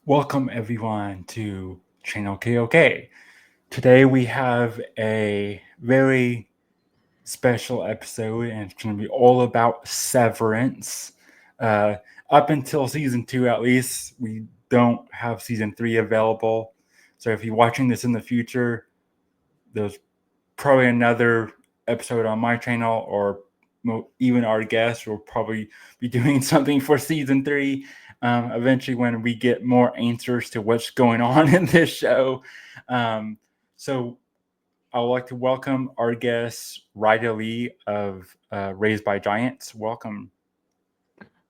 Welcome everyone to Channel KOK. Today we have a very special episode and it's going to be all about severance. Up until season 2 at least, we don't have season 3 available. So if you're watching this in the future, there's probably another episode on my channel, or even our guest will probably be doing something for season 3 eventually when we get more answers to what's going on in this show. So I would like to welcome our guest, Ryder Lee of Raised by Giants. Welcome.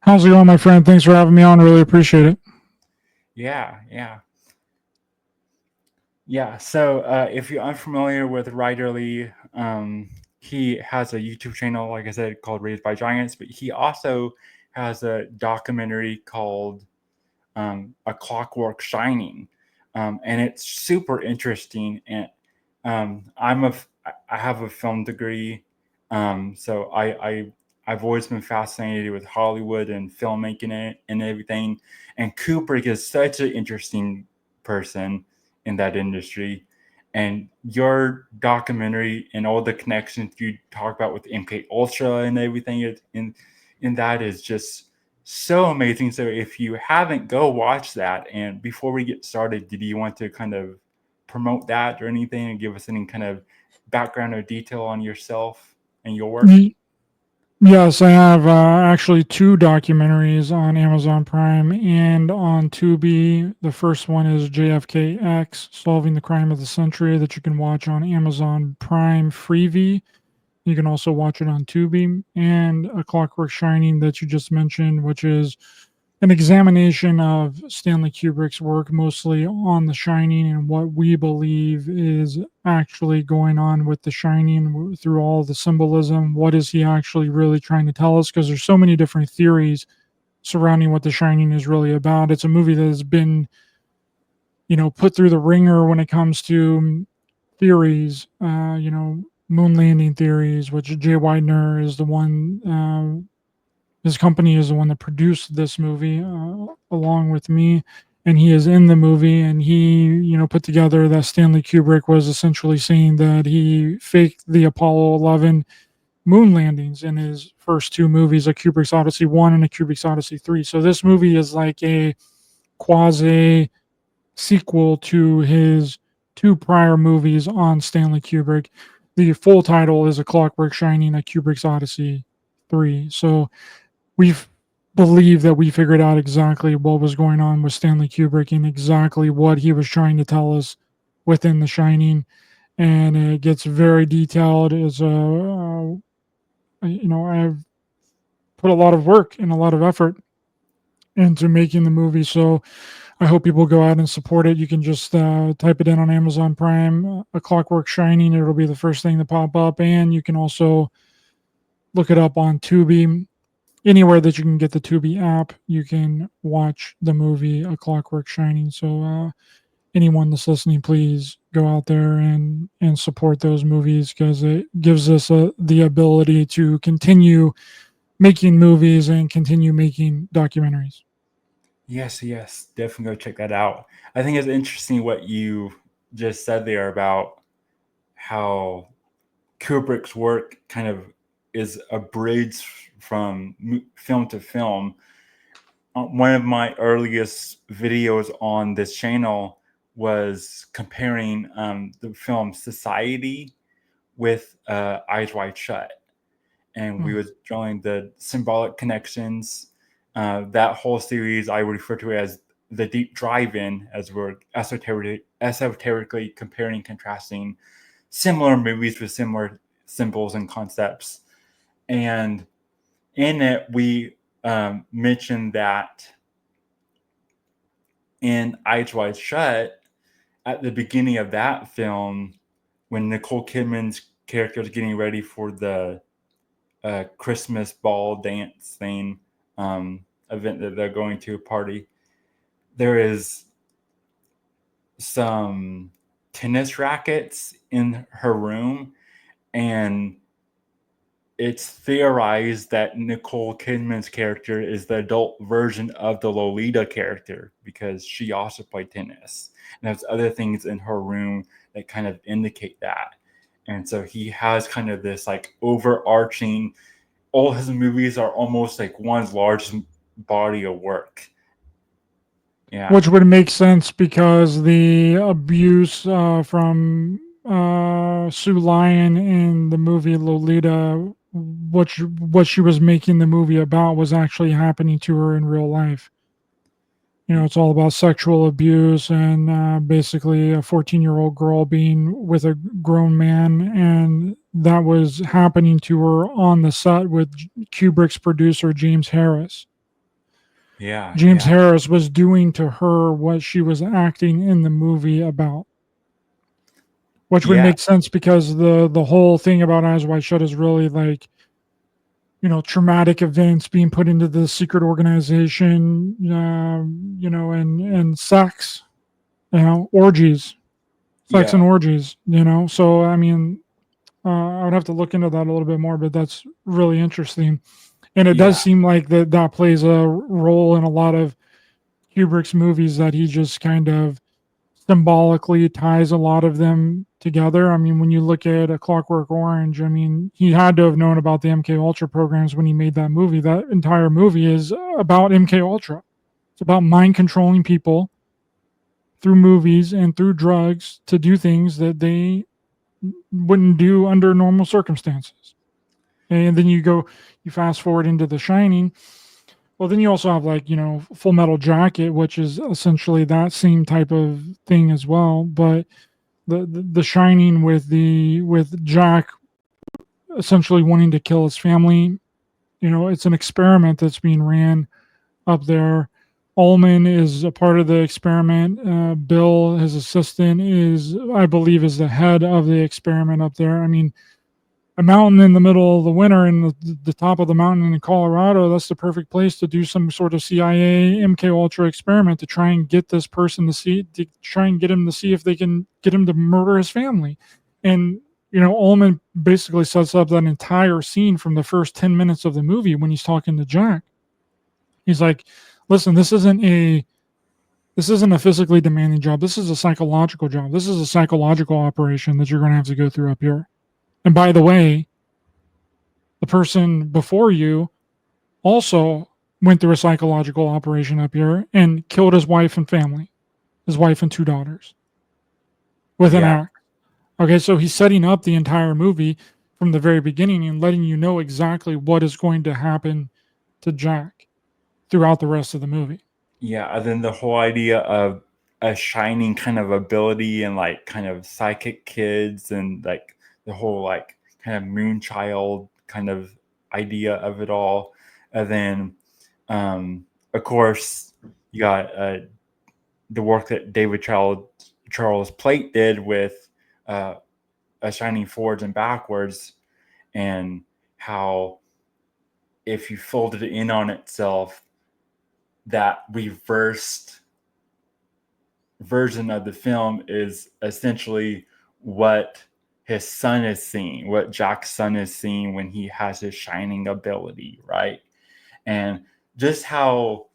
How's it going, my friend? Thanks for having me on. Really appreciate it. Yeah. So if you're unfamiliar with Ryder Lee, he has a YouTube channel, like I said, called Raised by Giants, but he also has a documentary called A Clockwork Shining, and it's super interesting. And I have a film degree, so I've always been fascinated with Hollywood and filmmaking and everything. And Kubrick is such an interesting person in that industry. And your documentary and all the connections you talk about with MK Ultra and everything in that is just so amazing. So if you haven't, go watch that. And before we get started, did you want to kind of promote that or anything and give us any kind of background or detail on yourself and your work? Yes, I have actually two documentaries on Amazon Prime and on Tubi. The first one is JFKX, Solving the Crime of the Century, that you can watch on Amazon Prime Freevee. You can also watch it on Tubi. And A Clockwork Shining, that you just mentioned, which is an examination of Stanley Kubrick's work, mostly on The Shining and what we believe is actually going on with The Shining through all the symbolism. What is he actually really trying to tell us? Because there's so many different theories surrounding what The Shining is really about. It's a movie that has been, put through the ringer when it comes to theories. Moon landing theories, which Jay Widener is the one. His company is the one that produced this movie along with me, and he is in the movie. And he, put together that Stanley Kubrick was essentially saying that he faked the Apollo 11 moon landings in his first two movies, a Kubrick's Odyssey 1 and a Kubrick's Odyssey 3. So this movie is like a quasi sequel to his two prior movies on Stanley Kubrick. The full title is A Clockwork Shining, a Kubrick's Odyssey 3. So we've believed that we figured out exactly what was going on with Stanley Kubrick and exactly what he was trying to tell us within The Shining. And it gets very detailed. I've put a lot of work and a lot of effort into making the movie. So I hope people go out and support it. You can just type it in on Amazon Prime, A Clockwork Shining. It'll be the first thing to pop up. And you can also look it up on Tubi. Anywhere that you can get the Tubi app, you can watch the movie A Clockwork Shining. So anyone that's listening, please go out there and support those movies, because it gives us the ability to continue making movies and continue making documentaries. Yes, definitely go check that out. I think it's interesting what you just said there about how Kubrick's work kind of is a bridge from film to film. One of my earliest videos on this channel was comparing the film Society with Eyes Wide Shut, and we Hmm. was drawing the symbolic connections. That whole series I refer to as the deep drive-in, as we're esoterically comparing, contrasting similar movies with similar symbols and concepts. And in it, we mentioned that in Eyes Wide Shut, at the beginning of that film, when Nicole Kidman's character is getting ready for the Christmas ball dance thing, event that they're going to, a party, there is some tennis rackets in her room, and it's theorized that Nicole Kidman's character is the adult version of the Lolita character because she also played tennis. And there's other things in her room that kind of indicate that. And so he has kind of this like overarching, all his movies are almost like one large body of work. Yeah. Which would make sense because the abuse from Sue Lyon in the movie Lolita, what she was making the movie about, was actually happening to her in real life. You know, it's all about sexual abuse and basically a 14-year-old girl being with a grown man, and that was happening to her on the set with Kubrick's producer James Harris. Yeah. James Yeah. Harris was doing to her what she was acting in the movie about, which would Yeah. make sense because the whole thing about Eyes Wide Shut is really like, you know, traumatic events being put into the secret organization, you know, and sex, you know, orgies, sex Yeah. and orgies, you know. So I mean, I would have to look into that a little bit more, but that's really interesting, and it does Yeah. seem like that plays a role in a lot of Kubrick's movies, that he just kind of symbolically ties a lot of them together. I mean, when you look at A Clockwork Orange, I mean, he had to have known about the MK Ultra programs when he made that movie. That entire movie is about MK Ultra. It's about mind controlling people through movies and through drugs to do things that they wouldn't do under normal circumstances. And then you fast forward into The Shining. Well, then you also have, like, you know, Full Metal Jacket, which is essentially that same type of thing as well. But the Shining with Jack essentially wanting to kill his family, you know, it's an experiment that's being ran up there. Ullman is a part of the experiment. Bill, his assistant, is, I believe, is the head of the experiment up there. I mean, a mountain in the middle of the winter in the top of the mountain in Colorado, that's the perfect place to do some sort of CIA MK Ultra experiment to try and get this person to try and get him to see if they can get him to murder his family. And, you know, Ullman basically sets up that entire scene from the first 10 minutes of the movie when he's talking to Jack. He's like, listen, this isn't a physically demanding job. This is a psychological job. This is a psychological operation that you're going to have to go through up here. And by the way, the person before you also went through a psychological operation up here and killed his wife and family, his wife and two daughters, with an Yeah. axe. Okay, so he's setting up the entire movie from the very beginning and letting you know exactly what is going to happen to Jack throughout the rest of the movie. Yeah, and then the whole idea of a shining kind of ability and like kind of psychic kids and like the whole like kind of moonchild kind of idea of it all. And then of course you got the work that David Charles Plate did with a shining forwards and backwards, and how if you folded it in on itself, that reversed version of the film is essentially what his son is seeing, what Jack's son is seeing when he has his shining ability, right? And just how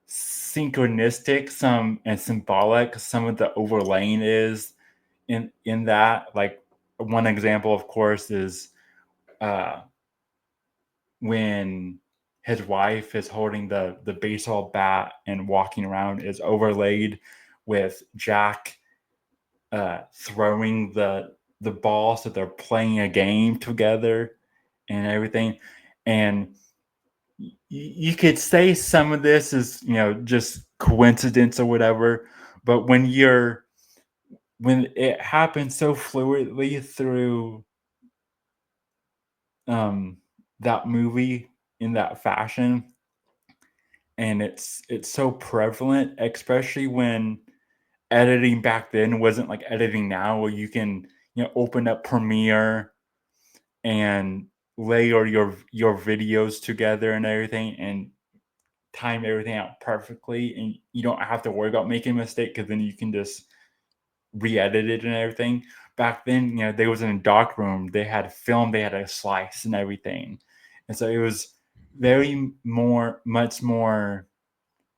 synchronistic some and symbolic some of the overlaying is in that. Like one example, of course, is uh, when his wife is holding the baseball bat and walking around is overlaid with Jack throwing the ball, so they're playing a game together and everything. And you could say some of this is, you know, just coincidence or whatever, but when it happens so fluidly through um that movie in that fashion, and it's so prevalent, especially when editing back then wasn't like editing now, where you can, you know, open up Premiere and layer your videos together and everything and time everything out perfectly, and you don't have to worry about making a mistake because then you can just re-edit it and everything. back then, they was in a dark room. They had film, they had a slice and everything, and so it was much more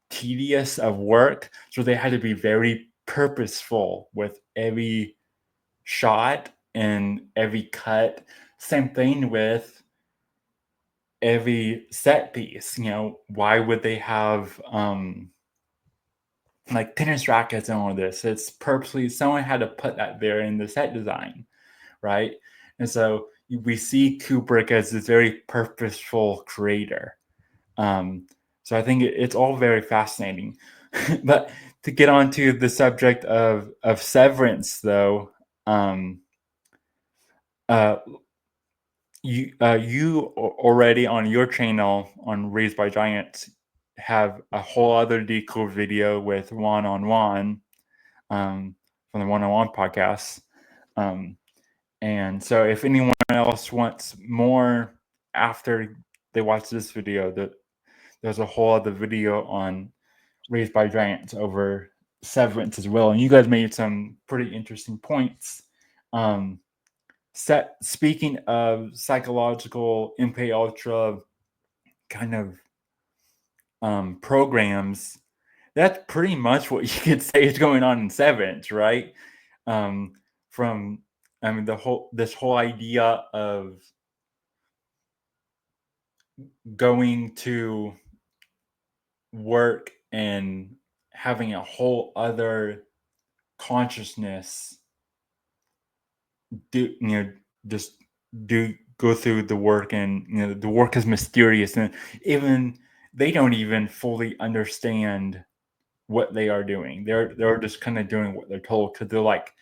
tedious of work. So they had to be very purposeful with every shot and every cut. Same thing with every set piece. Why would they have like tennis rackets and all this? It's purposely, someone had to put that there in the set design, right? And so we see Kubrick as this very purposeful creator. So I think it's all very fascinating. But to get on to the subject of Severance, though, you already on your channel on Raised by Giants have a whole other decode video with one-on-one from the one-on-one podcast. And so if anyone else wants more after they watch this video, there's a whole other video on Raised by Giants over Severance as well. And you guys made some pretty interesting points. Speaking of psychological MK Ultra kind of programs, that's pretty much what you could say is going on in Severance, right? This whole idea of going to work and having a whole other consciousness go through the work, and the work is mysterious, and even they don't even fully understand what they are doing. They're just kind of doing what they're told, because they're like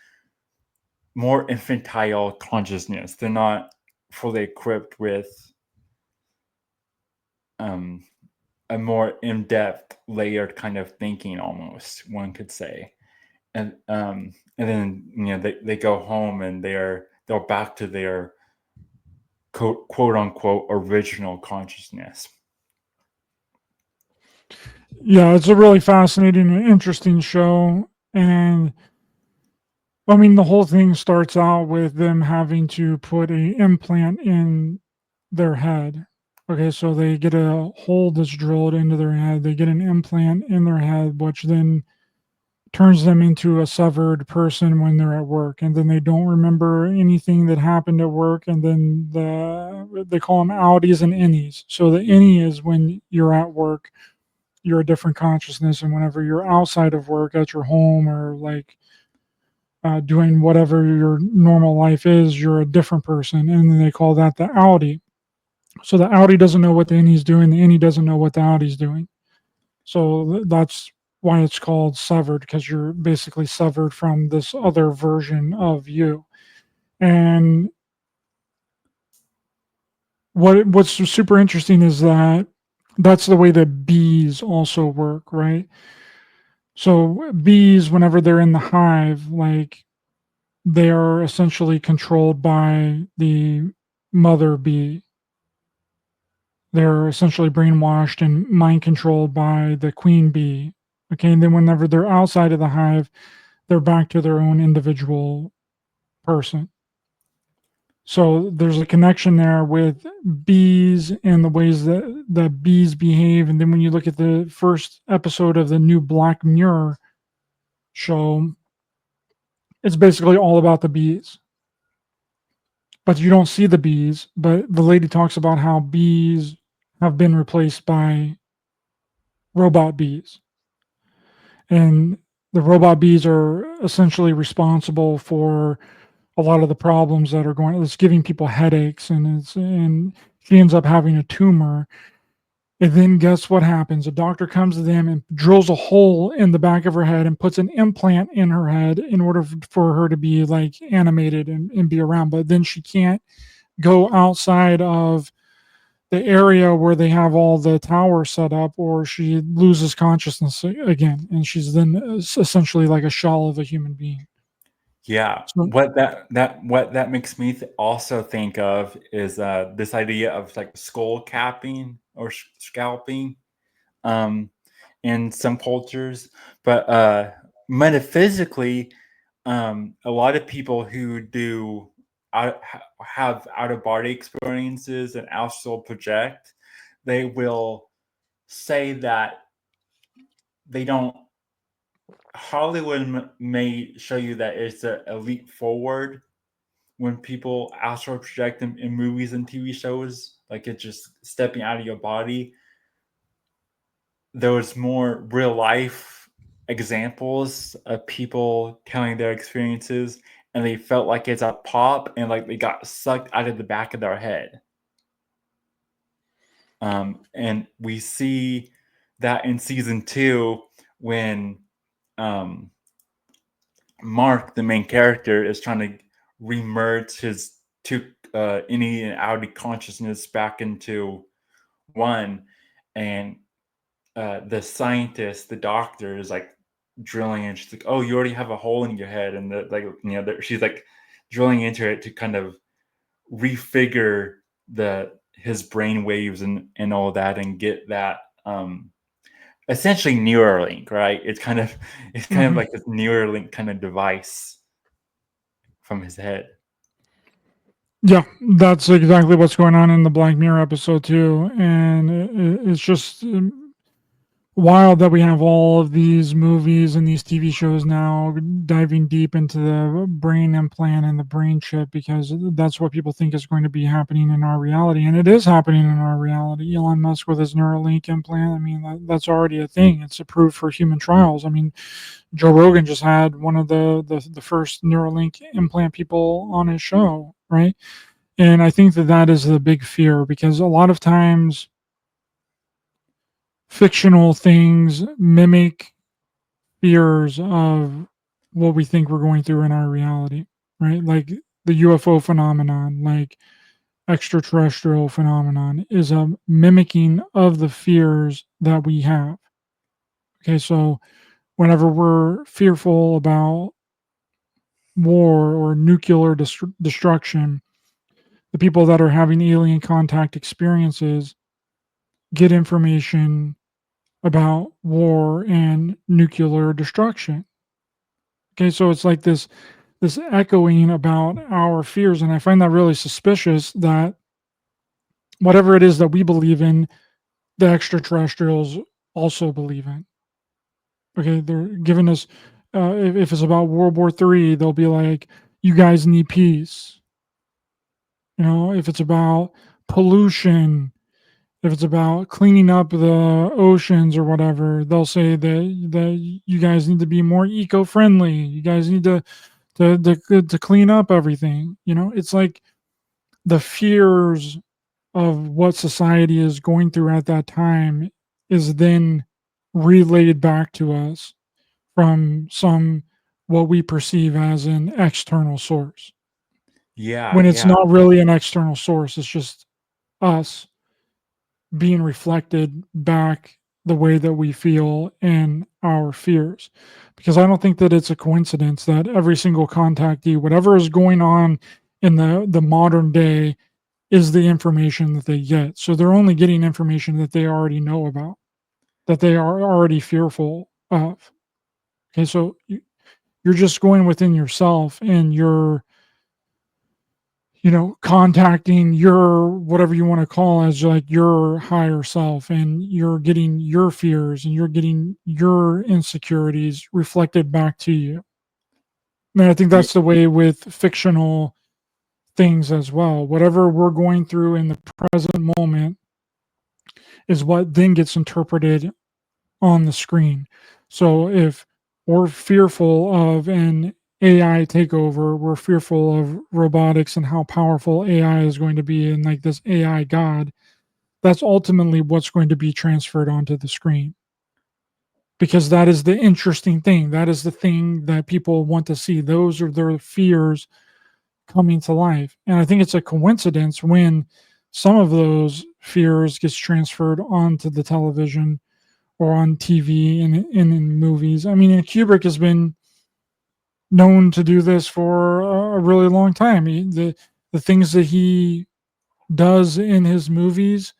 more infantile consciousness. They're not fully equipped with a more in-depth, layered kind of thinking, almost, one could say. And then they go home and they're back to their quote unquote original consciousness. Yeah, it's a really fascinating and interesting show. And I mean, the whole thing starts out with them having to put a implant in their head. Okay, so they get a hole that's drilled into their head. They get an implant in their head, which then turns them into a severed person when they're at work, and then they don't remember anything that happened at work. And then they call them outies and innies. So the innie is when you're at work, you're a different consciousness, and whenever you're outside of work, at your home, or like doing whatever your normal life is, you're a different person, and then they call that the outie. So the outie doesn't know what the innie's doing, the innie doesn't know what the outie's doing. So that's why it's called severed, because you're basically severed from this other version of you. And what's super interesting is that that's the way that bees also work, right? So bees, whenever they're in the hive, like, they are essentially controlled by the mother bee. They're essentially brainwashed and mind controlled by the queen bee. Okay, and then whenever they're outside of the hive, they're back to their own individual person. So there's a connection there with bees and the ways that the bees behave. And then when you look at the first episode of the new Black Mirror show, it's basically all about the bees. But you don't see the bees. But the lady talks about how bees have been replaced by robot bees. And the robot bees are essentially responsible for a lot of the problems that are going. It's giving people headaches, and she ends up having a tumor. And then guess what happens? A doctor comes to them and drills a hole in the back of her head and puts an implant in her head in order for her to be like animated and be around. But then she can't go outside of the area where they have all the towers set up, or she loses consciousness again, and she's then essentially like a shell of a human being. Yeah, So, what that makes me also think of is this idea of like skull capping or scalping in some cultures, but metaphysically, a lot of people who do have out of body experiences and astral project, they will say that they don't. Hollywood may show you that it's a leap forward when people astral project in movies and TV shows, like it's just stepping out of your body. There was more real life examples of people telling their experiences, and they felt like it's a pop and like they got sucked out of the back of their head. And we see that in season 2 when Mark, the main character, is trying to remerge his two innie and outie consciousness back into one, and the scientist, the doctor, is like drilling, and she's like, "Oh, you already have a hole in your head," and she's like drilling into it to kind of refigure his brain waves and all that, and get that essentially NeuroLink, right? It's kind of like this NeuroLink kind of device from his head. Yeah, that's exactly what's going on in the Black Mirror episode too, and it's just wild that we have all of these movies and these TV shows now diving deep into the brain implant and the brain chip, because that's what people think is going to be happening in our reality, and it is happening in our reality. Elon Musk with his NeuroLink implant, I mean, that's already a thing. It's approved for human trials. I mean, Joe Rogan just had one of the first NeuroLink implant people on his show, right? And I think that is the big fear, because a lot of times fictional things mimic fears of what we think we're going through in our reality, right? Like the UFO phenomenon, like extraterrestrial phenomenon, is a mimicking of the fears that we have. Okay, so whenever we're fearful about war or nuclear destruction, the people that are having alien contact experiences get information about war and nuclear destruction. Okay, so it's like this echoing about our fears, and I find that really suspicious that whatever it is that we believe in, the extraterrestrials also believe in. Okay, they're giving us if it's about World War III, they'll be like, "You guys need peace." You know, if it's about pollution, if it's about cleaning up the oceans or whatever, they'll say that you guys need to be more eco-friendly. You guys need to clean up everything. You know, it's like the fears of what society is going through at that time is then relayed back to us from some what we perceive as an external source. When it's Yeah. not really an external source, it's just us being reflected back the way that we feel and our fears. Because I don't think that it's a coincidence that every single contactee, whatever is going on in the modern day, is the information that they get. So they're only getting information that they already know about, that they are already fearful of. Okay, so you're just going within yourself, and you're, you know, contacting your whatever you want to call as like your higher self, and you're getting your fears and you're getting your insecurities reflected back to you. And I think Ye- that's the way with fictional things as well. Whatever we're going through in the present moment is what then gets interpreted on the screen. So if we're fearful of an AI takeover, we're fearful of robotics and how powerful AI is going to be, and like this AI god, that's ultimately what's going to be transferred onto the screen. Because that is the interesting thing. That is the thing that people want to see. Those are their fears coming to life. And I think it's a coincidence when some of those fears gets transferred onto the television or on TV and in movies. I mean, Kubrick has been known to do this for a really long time. The things that he does in his movies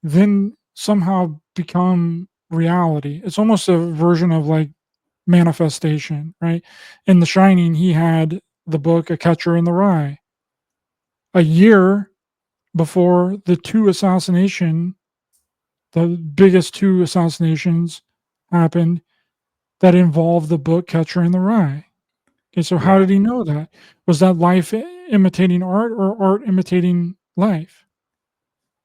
then somehow become reality. It's almost a version of like manifestation, right? In The Shining, he had the book A Catcher in the Rye. A year before the biggest two assassinations happened that involved the book Catcher in the Rye. Okay, so how Yeah. did he know that? Was that life imitating art or art imitating life?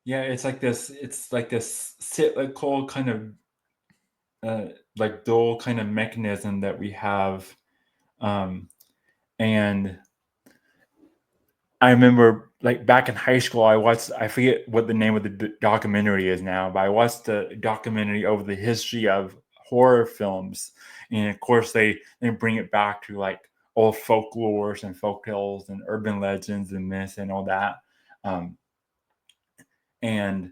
Yeah, it's like this cyclical kind of like dual kind of mechanism that we have. Um, and I remember like back in high school, I forget what the name of the documentary is now, but I watched the documentary over the history of horror films. And of course, they bring it back to like old folklores and folktales and urban legends and myths and all that. Um, and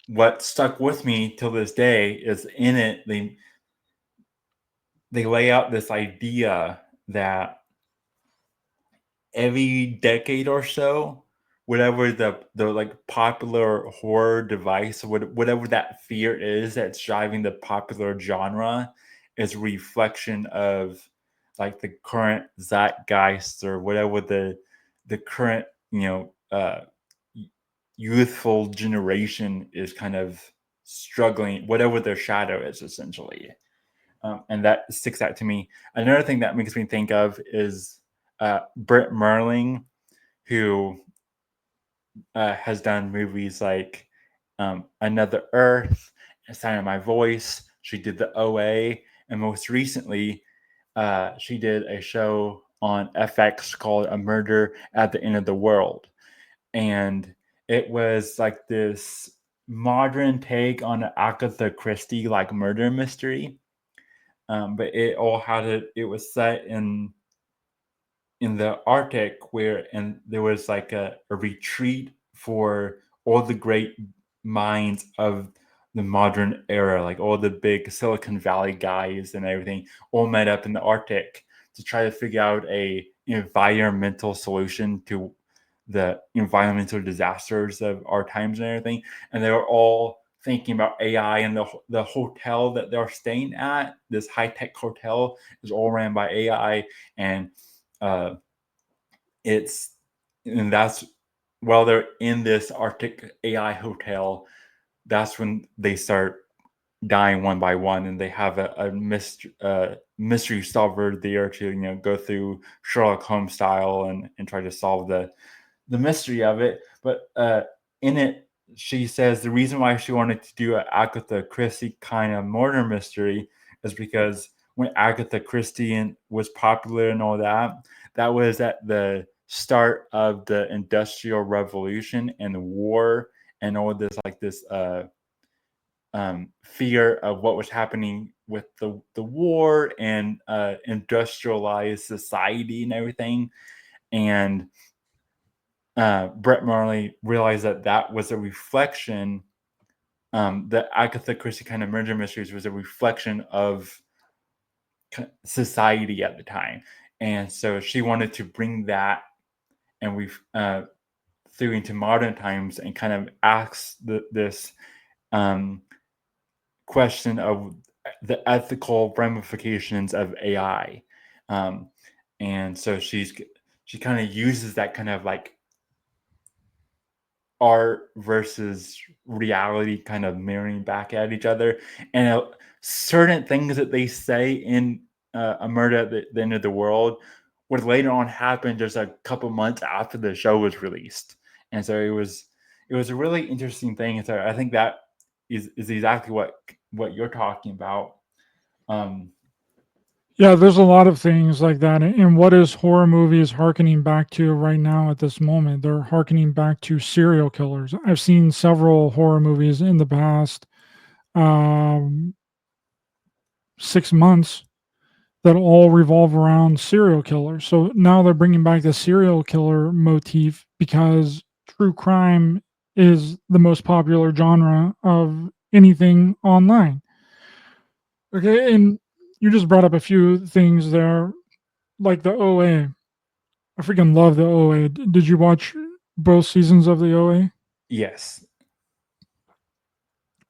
what stuck with me till this day is in it, they lay out this idea that every decade or so, whatever the like popular horror device, whatever that fear is that's driving the popular genre, is a reflection of like the current zeitgeist or whatever the current youthful generation is kind of struggling, whatever their shadow is essentially. And that sticks out to me. Another thing that makes me think of is Britt Merling, who has done movies like Another Earth, Sign of My Voice. She did the OA, and most recently, she did a show on FX called A Murder at the End of the World. And it was like this modern take on an Agatha Christie like murder mystery. But it was set in the Arctic and there was like a retreat for all the great minds of the modern era, like all the big Silicon Valley guys and everything, all met up in the Arctic to try to figure out a environmental solution to the environmental disasters of our times and everything. And they were all thinking about AI, and the hotel that they're staying at, this high tech hotel, is all ran by AI, and uh, it's and that's while they're in this Arctic AI hotel, that's when they start dying one by one, and they have a mystery solver there to go through Sherlock Holmes style and try to solve the mystery of it. But in it, she says the reason why she wanted to do an Agatha Christie kind of murder mystery is because when Agatha Christie was popular and all that, that was at the start of the Industrial Revolution and the war and all this like this fear of what was happening with the war and industrialized society and everything. And Brett Marley realized that that was a reflection. The Agatha Christie kind of murder mysteries was a reflection of society at the time, and so she wanted to bring that and we through into modern times and kind of ask this um, question of the ethical ramifications of AI, and so she kind of uses that kind of like art versus reality kind of mirroring back at each other, and certain things that they say in A Murder at the End of the World would later on happen just a couple months after the show was released. And so it was a really interesting thing, and so I think that is exactly what you're talking about. um Yeah, there's a lot of things like that. And what is horror movies harkening back to right now at this moment? They're harkening back to serial killers. I've seen several horror movies in the past um, 6 months that all revolve around serial killers. So now they're bringing back the serial killer motif because true crime is the most popular genre of anything online. Okay, and you just brought up a few things there, like the OA. I freaking love the OA. Did you watch both seasons of the OA? yes.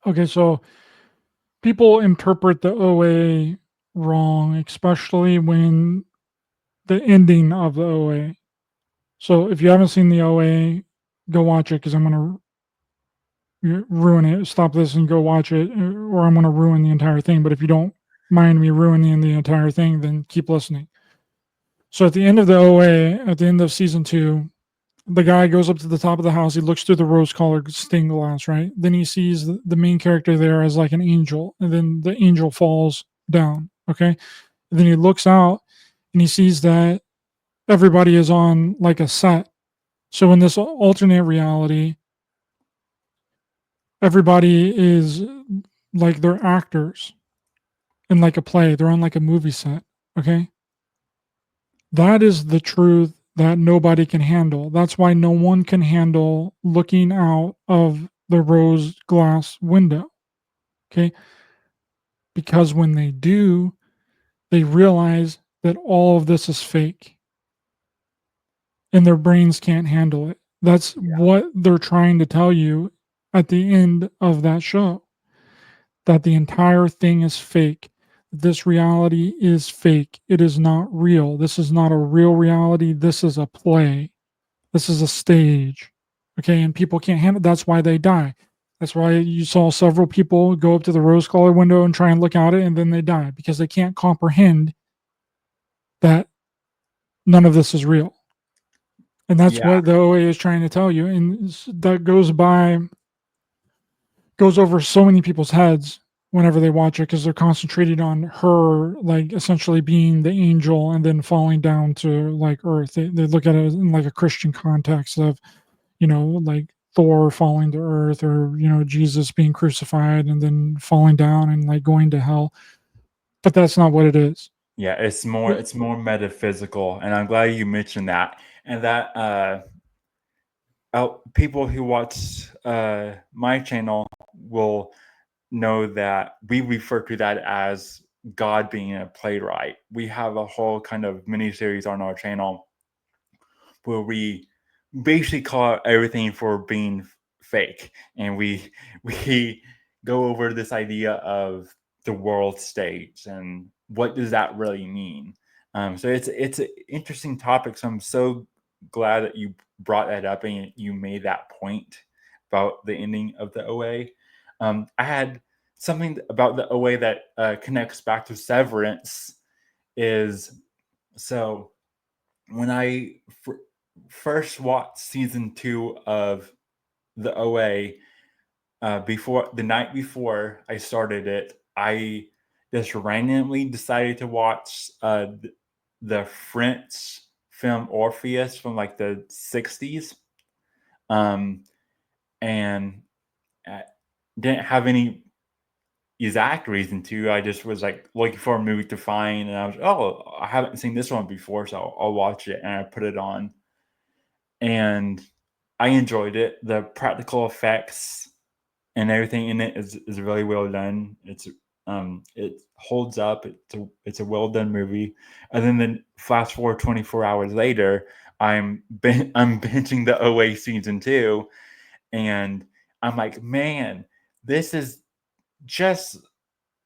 Okay, so people interpret the OA wrong, especially when the ending of the OA. So if you haven't seen the OA, go watch it because I'm going to ruin it. Stop this and go watch it, or I'm going to ruin the entire thing. But if you don't mind me ruining the entire thing, then keep listening. So at the end of the OA, at the end of season 2, the guy goes up to the top of the house. He looks through the rose-colored stained glass, right? Then he sees the main character there as like an angel, and then the angel falls down. Okay, and then he looks out and he sees that everybody is on like a set. So in this alternate reality, everybody is like they're actors in like a play. They're on like a movie set. Okay, that is the truth that nobody can handle. That's why no one can handle looking out of the rose glass window. Okay. Because when they do, they realize that all of this is fake and their brains can't handle it. That's what they're trying to tell you at the end of that show, that the entire thing is fake. This reality is fake. It is not real. This is not a real reality. This is a play. This is a stage. Okay. And people can't handle it. That's why they die. That's why you saw several people go up to the rose colored window and try and look out it, and then they die because they can't comprehend that none of this is real. And that's Yeah. what the OA is trying to tell you. And that goes over so many people's heads whenever they watch it because they're concentrated on her, like essentially being the angel and then falling down to like earth. They look at it in like a Christian context of, like Thor falling to earth, or, Jesus being crucified and then falling down and like going to hell. But that's not what it is. Yeah, it's more metaphysical, and I'm glad you mentioned that. And that people who watch my channel will know that we refer to that as God being a playwright. We have a whole kind of mini series on our channel where we basically call out everything for being fake, and we go over this idea of the world stage and what does that really mean. So it's an interesting topic. So I'm so glad that you brought that up and you made that point about the ending of the OA. I had something about the OA that connects back to Severance. Is so when I first watched season 2 of the OA, before the night before I started it, I just randomly decided to watch the French film Orpheus from like the 60s. And I didn't have any exact reason to. I just was like looking for a movie to find, and I was, oh, I haven't seen this one before, so I'll watch it. And I put it on, and I enjoyed it. The practical effects and everything in it is really well done. It holds up. It's a well done movie. And then fast forward 24 hours later, I'm binging the OA season 2, and I'm like, man, this is just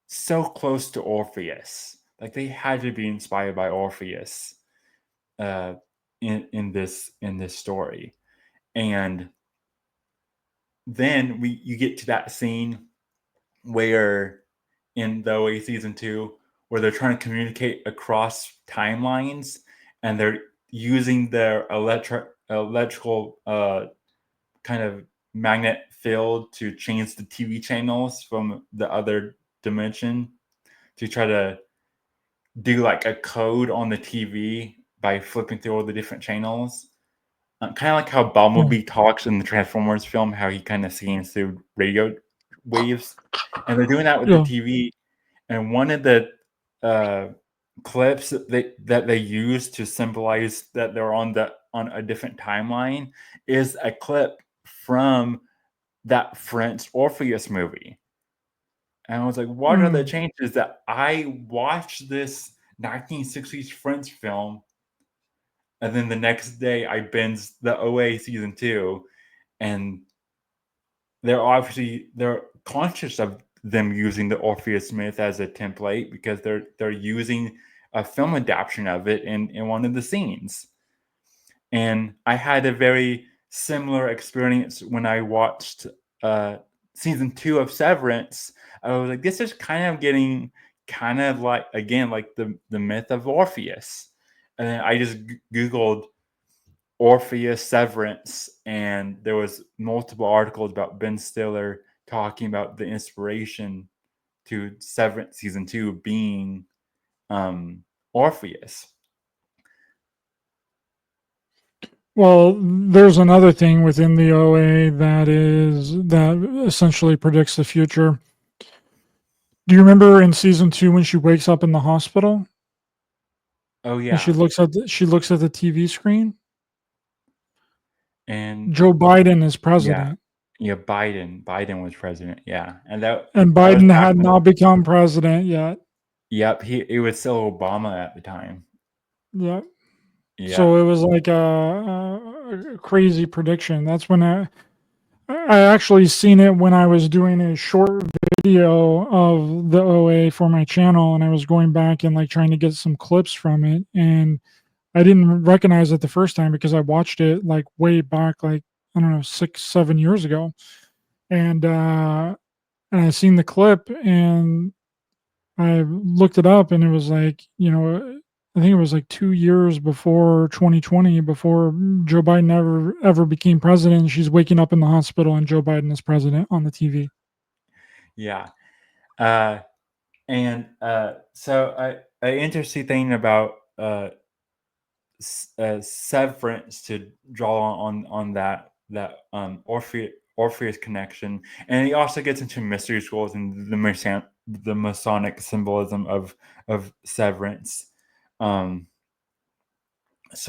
so close to Orpheus. Like they had to be inspired by Orpheus uh, in this story. And then you get to that scene where in the OA season 2 where they're trying to communicate across timelines, and they're using their electrical kind of magnet field to change the TV channels from the other dimension to try to do like a code on the TV by flipping through all the different channels. Kind of like how Bumblebee talks in the Transformers film, how he kind of scans through radio waves, and they're doing that with the Yeah. TV. And one of the clips that they use to symbolize that they're on a different timeline is a clip from that French Orpheus movie. And I was like, what are the chances that I watched this 1960s French film, and then the next day I binged the OA season 2, and they're conscious of them using the Orpheus Myth as a template because they're using a film adaptation of it in one of the scenes. And I had a very similar experience when I watched season 2 of Severance. I was like, this is kind of getting kind of like, again, like the myth of Orpheus. And then I just Googled Orpheus Severance, and there was multiple articles about Ben Stiller talking about the inspiration to Severance season 2 being Orpheus. Well, there's another thing within the OA that essentially predicts the future. Do you remember in season 2 when she wakes up in the hospital Oh and yeah, she looks at the TV screen? and Joe Biden is yeah, president, yeah, Biden was president. Yeah, and that and that was Biden back had when. not become president yet. Yep, it was still Obama at the time. Yeah. So Yep. it was like a crazy prediction. That's when I actually seen it when I was doing a short video of the OA for my channel, and I was going back and like trying to get some clips from it, and I didn't recognize it the first time because I watched it like way back, like I don't know, 6, 7 years ago, and I seen the clip and I looked it up, and it was like, I think it was like 2 years before 2020, before Joe Biden ever became president. She's waking up in the hospital, and Joe Biden is president on the TV. Yeah. So an interesting thing about Severance, to draw on that Orpheus connection, and he also gets into mystery schools and the Masonic symbolism of Severance. So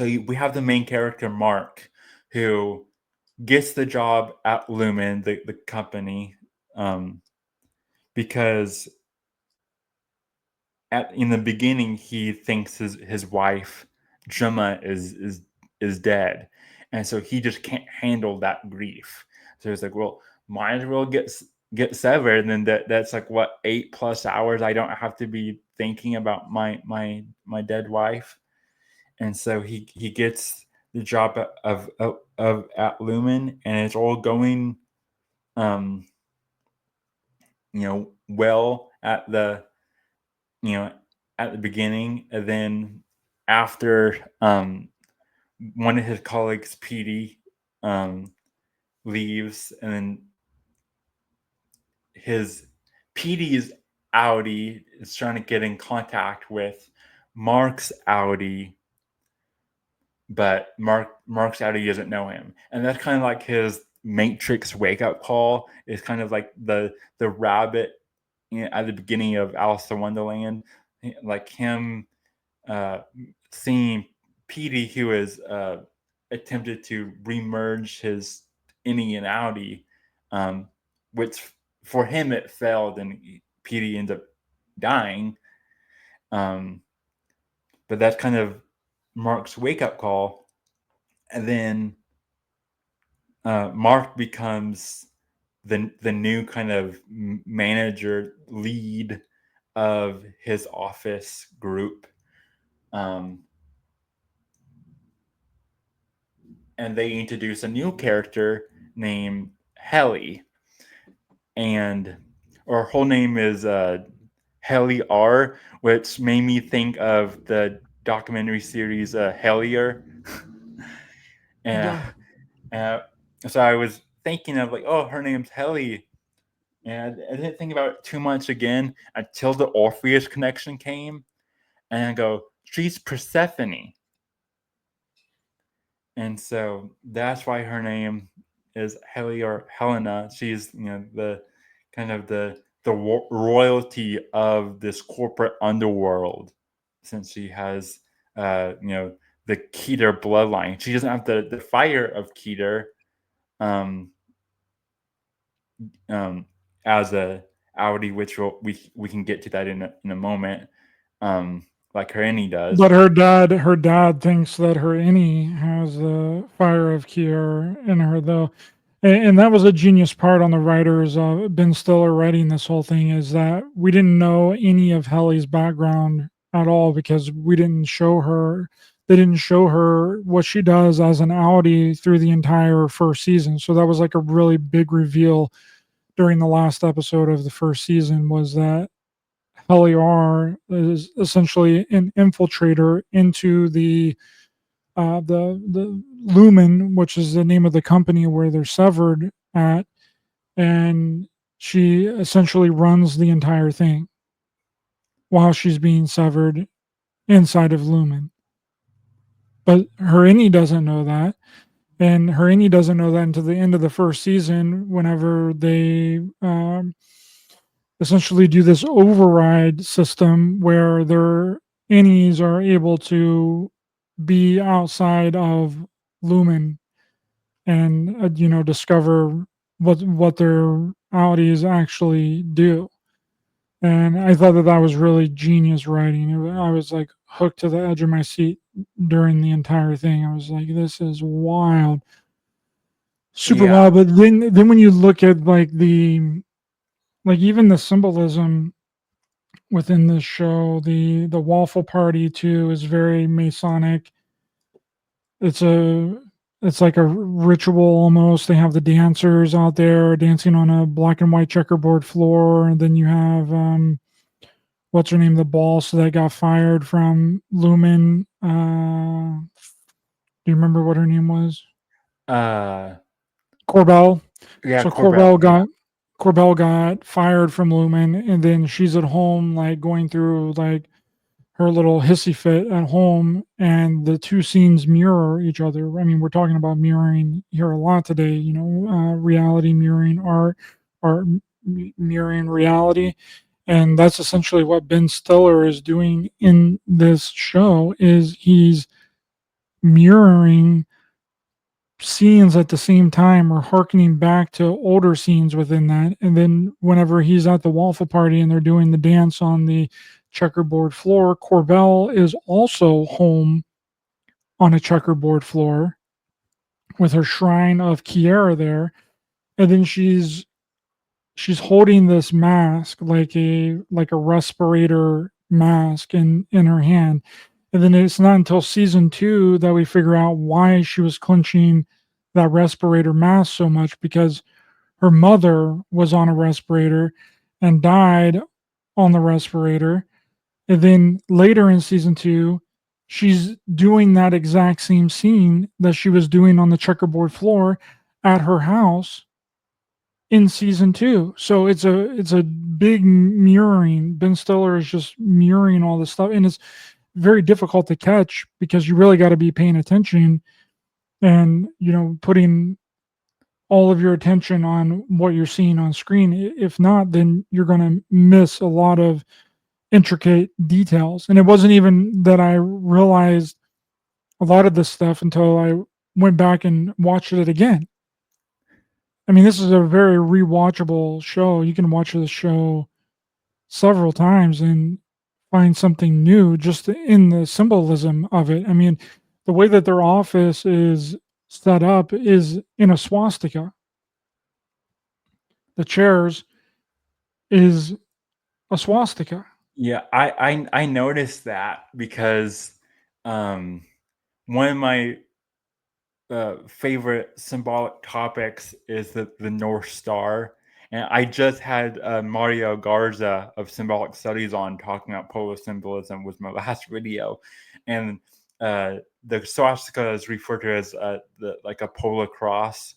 we have the main character Mark, who gets the job at Lumen, the company, because in the beginning he thinks his wife Gemma is dead, and so he just can't handle that grief. So he's like, well, might as well get severed, and then that's like what 8+ hours I don't have to be thinking about my dead wife. And so he gets the job of at Lumen, and it's all going um well at the beginning. And then after one of his colleagues, Petey, leaves, and then his Petey's Audi is trying to get in contact with Mark's Audi, but Mark's Audi doesn't know him, and that's kind of like his Matrix wake up call. It's kind of like the rabbit at the beginning of Alice in Wonderland, like him seeing Petey, who has attempted to remerge his innie and outie, which for him it failed, and Petey ends up dying. But that's kind of Mark's wake up call, and then Mark becomes the new kind of manager lead of his office group. And they introduce a new character named Helly, and her whole name is Helly R, which made me think of the documentary series Hellier. and Yeah. So I was thinking of like, oh, her name's Helly, and I didn't think about it too much again until the Orpheus connection came, and I go, she's Persephone. And so that's why her name is Heli or Helena. She's the kind of the royalty of this corporate underworld, since she has the Keter bloodline. She doesn't have the fire of Keter um, as a Audi, which we can get to that in a moment, like her Annie does. But her dad thinks that her innie has the fire of Kier in her, though. And that was a genius part on the writers, Ben Stiller writing this whole thing, is that we didn't know any of Helly's background at all because we didn't show her. They didn't show her what she does as an outie through the entire first season. So that was like a really big reveal during the last episode of the first season, was that Helly R is essentially an infiltrator into the Lumen, which is the name of the company where they're severed at, and she essentially runs the entire thing while she's being severed inside of Lumen. But her innie doesn't know that, and her innie doesn't know that until the end of the first season, whenever they essentially do this override system where their innies are able to be outside of Lumen and discover what their outies actually do. And I thought that was really genius writing. I was like hooked to the edge of my seat during the entire thing. I was like, this is wild, super Yeah. wild. But then when you look at like even the symbolism within this show, the waffle party too is very Masonic. It's a it's like a ritual almost. They have the dancers out there dancing on a black and white checkerboard floor, and then you have what's her name, the boss that got fired from Lumen. Do you remember what her name was? Uh, Corbell. yeah, So Corbell. Yeah. Corbell got fired from Lumen, and then she's at home like going through like her little hissy fit at home, and the two scenes mirror each other. I mean, we're talking about mirroring here a lot today, reality mirroring art mirroring reality. And that's essentially what Ben Stiller is doing in this show, is he's mirroring scenes at the same time, or harkening back to older scenes within that. And then whenever he's at the waffle party and they're doing the dance on the checkerboard floor, Corbell is also home on a checkerboard floor with her shrine of Kiera there. And then she's holding this mask, like a respirator mask in her hand. And then it's not until season 2 that we figure out why she was clenching that respirator mask so much, because her mother was on a respirator and died on the respirator. And then later in season 2, she's doing that exact same scene that she was doing on the checkerboard floor at her house in season 2. So it's a big mirroring. Ben Stiller is just mirroring all this stuff, and it's very difficult to catch because you really got to be paying attention and putting all of your attention on what you're seeing on screen. If not, then you're going to miss a lot of intricate details. And it wasn't even that I realized a lot of this stuff until I went back and watched it again. I mean, this is a very rewatchable show. You can watch this show several times and find something new just in the symbolism of it. I mean, the way that their office is set up is in a swastika. The chairs is a swastika. Yeah, I noticed that because one of my favorite symbolic topics is the North Star. And I just had Mario Garza of Symbolic Studies on talking about polar symbolism was my last video. And the swastika is referred to as like a polar cross,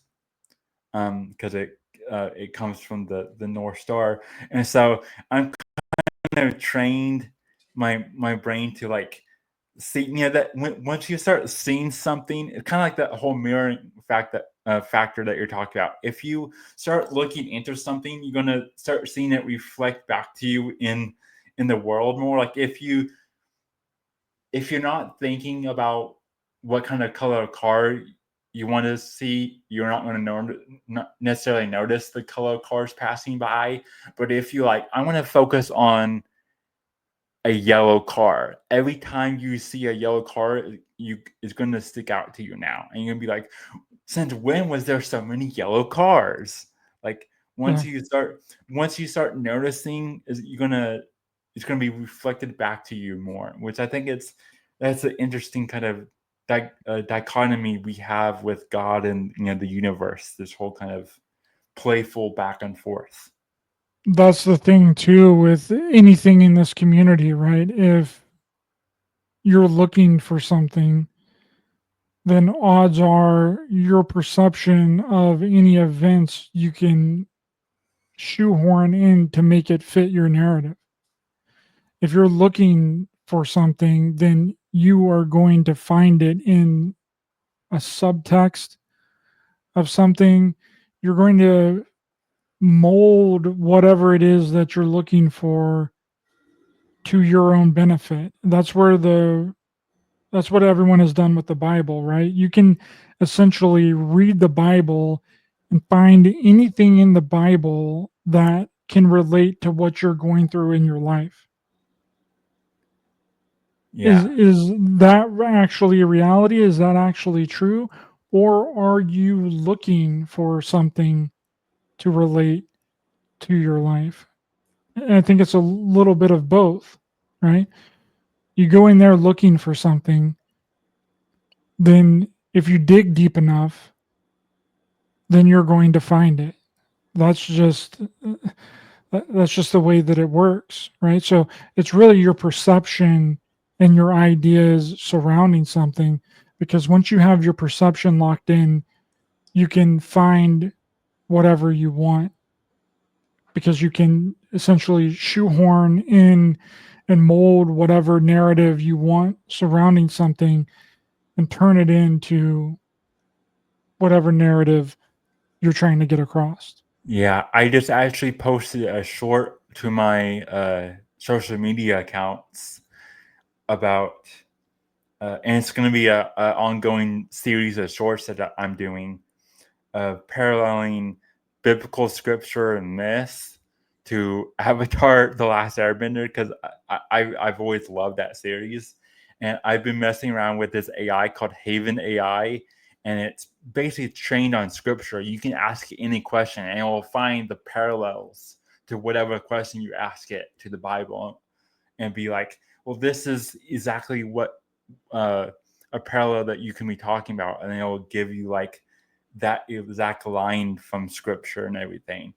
because it comes from the North Star. And so I'm kind of trained my brain to like see, that once you start seeing something, it's kind of like that whole mirroring factor that you're talking about. If you start looking into something, you're gonna start seeing it reflect back to you in the world more. Like if you're not thinking about what kind of color car you want to see, you're not going to not necessarily notice the color cars passing by. But if you like, I want to focus on a yellow car. Every time you see a yellow car, it's going to stick out to you now, and you're going to be like, since when was there so many yellow cars? Like once Yeah. you start noticing, it's gonna be reflected back to you more, which I think that's an interesting kind of dichotomy we have with God and the universe. This whole kind of playful back and forth. That's the thing too with anything in this community, right? If you're looking for something, then odds are your perception of any events you can shoehorn in to make it fit your narrative. If you're looking for something, then you are going to find it in a subtext of something. You're going to mold whatever it is that you're looking for to your own benefit. That's what everyone has done with the Bible, right? You can essentially read the Bible and find anything in the Bible that can relate to what you're going through in your life. Yeah. Is that actually a reality? Is that actually true? Or are you looking for something to relate to your life? And I think it's a little bit of both, right? You go in there looking for something, then if you dig deep enough, then you're going to find it. That's just that's just the way that it works, right? So it's really your perception and your ideas surrounding something, because once you have your perception locked in, you can find whatever you want, because you can essentially shoehorn in and mold whatever narrative you want surrounding something and turn it into whatever narrative you're trying to get across. Yeah, I just actually posted a short to my social media accounts about, and it's going to be a ongoing series of shorts that I'm doing, paralleling biblical scripture and myth to Avatar: The Last Airbender, because I've always loved that series, and I've been messing around with this AI called Haven AI, and it's basically trained on scripture. You can ask it any question, and it will find the parallels to whatever question you ask it to the Bible, and be like, well, this is exactly what uh, a parallel that you can be talking about, and it will give you like that exact line from scripture and everything.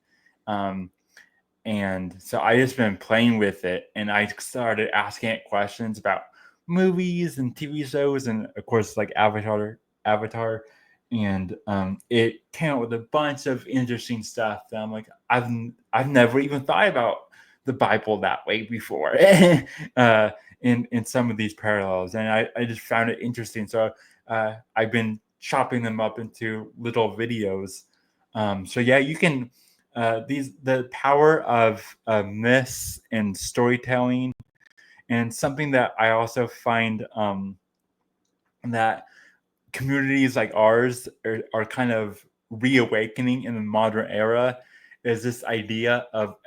Um, and so I just been playing with it, and I started asking it questions about movies and TV shows, and of course, like Avatar, and it came out with a bunch of interesting stuff that I'm like, I've never even thought about the Bible that way before, in some of these parallels, and I just found it interesting. So I've been chopping them up into little videos. So yeah, you can the power of myths and storytelling, and something that I also find that communities like ours are kind of reawakening in the modern era, is this idea of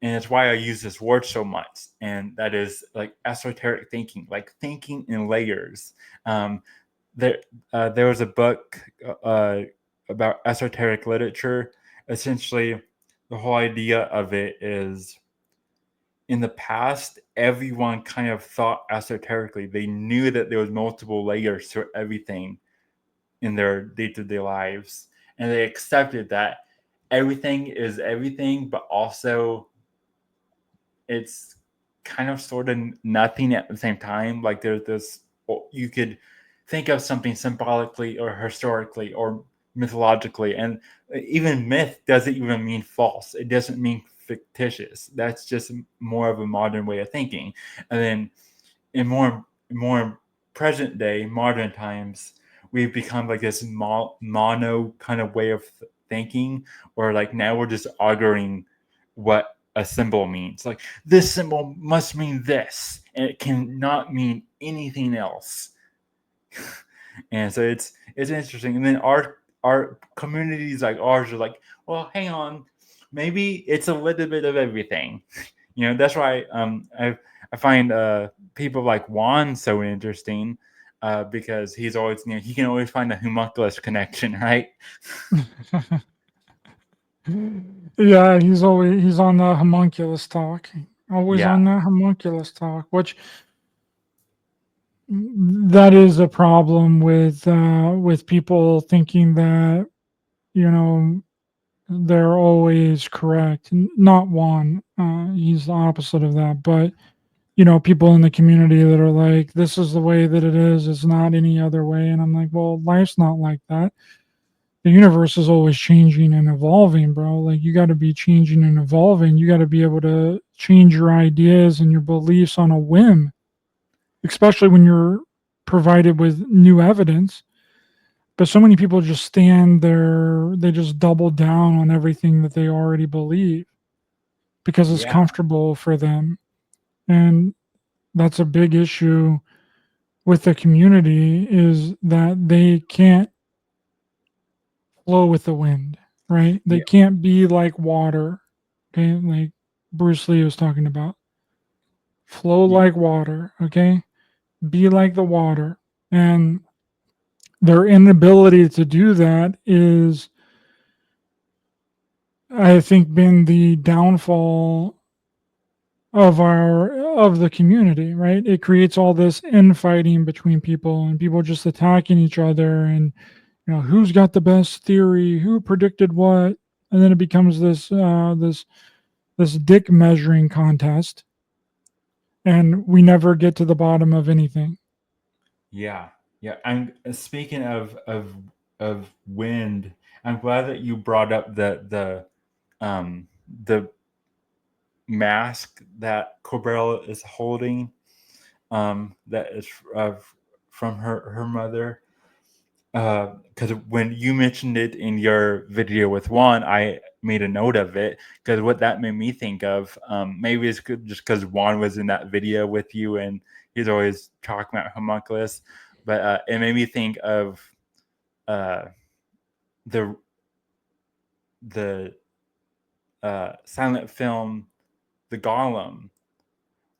and it's why I use this word so much, and that is like esoteric thinking, like thinking in layers. um, there there was a book about esoteric literature. Essentially, the whole idea of it is, in the past, everyone kind of thought esoterically. They knew that there was multiple layers to everything in their day-to-day lives, and they accepted that everything is everything, but also it's kind of sort of nothing at the same time. Like there's this, you could think of something symbolically or historically or mythologically, and even myth doesn't even mean false. It doesn't mean fictitious. That's just more of a modern way of thinking. And then in more present day, modern times, we've become like this mono kind of way of thinking, or like now we're just arguing what a symbol means. Like this symbol must mean this, and it cannot mean anything else. And so it's interesting. And then our communities like ours are like, well, hang on, maybe it's a little bit of everything. That's why I find people like Juan so interesting. because he's always, he can always find a homunculus connection, right? Yeah, he's on the homunculus talk. Always Yeah, on that homunculus talk, which that is a problem with people thinking that, you know, they're always correct. Not one. He's the opposite of that. But, people in the community that are like, this is the way that it is. It's not any other way. And I'm like, well, life's not like that. The universe is always changing and evolving, bro. Like, you got to be changing and evolving. You got to be able to change your ideas and your beliefs on a whim, especially when you're provided with new evidence. But so many people just stand there, they just double down on everything that they already believe because it's yeah, comfortable for them. And that's a big issue with the community, is that they can't flow with the wind, right? They yeah, can't be like water. Okay. Like Bruce Lee was talking about. Flow yeah, like water. Okay. Be like the water. And their inability to do that is, I think, been the downfall of the community, right? It creates all this infighting between people and people just attacking each other, and who's got the best theory, who predicted what, and then it becomes this dick measuring contest, and we never get to the bottom of anything. yeah, yeah. And speaking of wind, I'm glad that you brought up the mask that Corbell is holding, that is from her mother. Because when you mentioned it in your video with Juan, I made a note of it, because what that made me think of, maybe it's good just because Juan was in that video with you and he's always talking about homunculus, but it made me think of uh, the the silent film The Golem,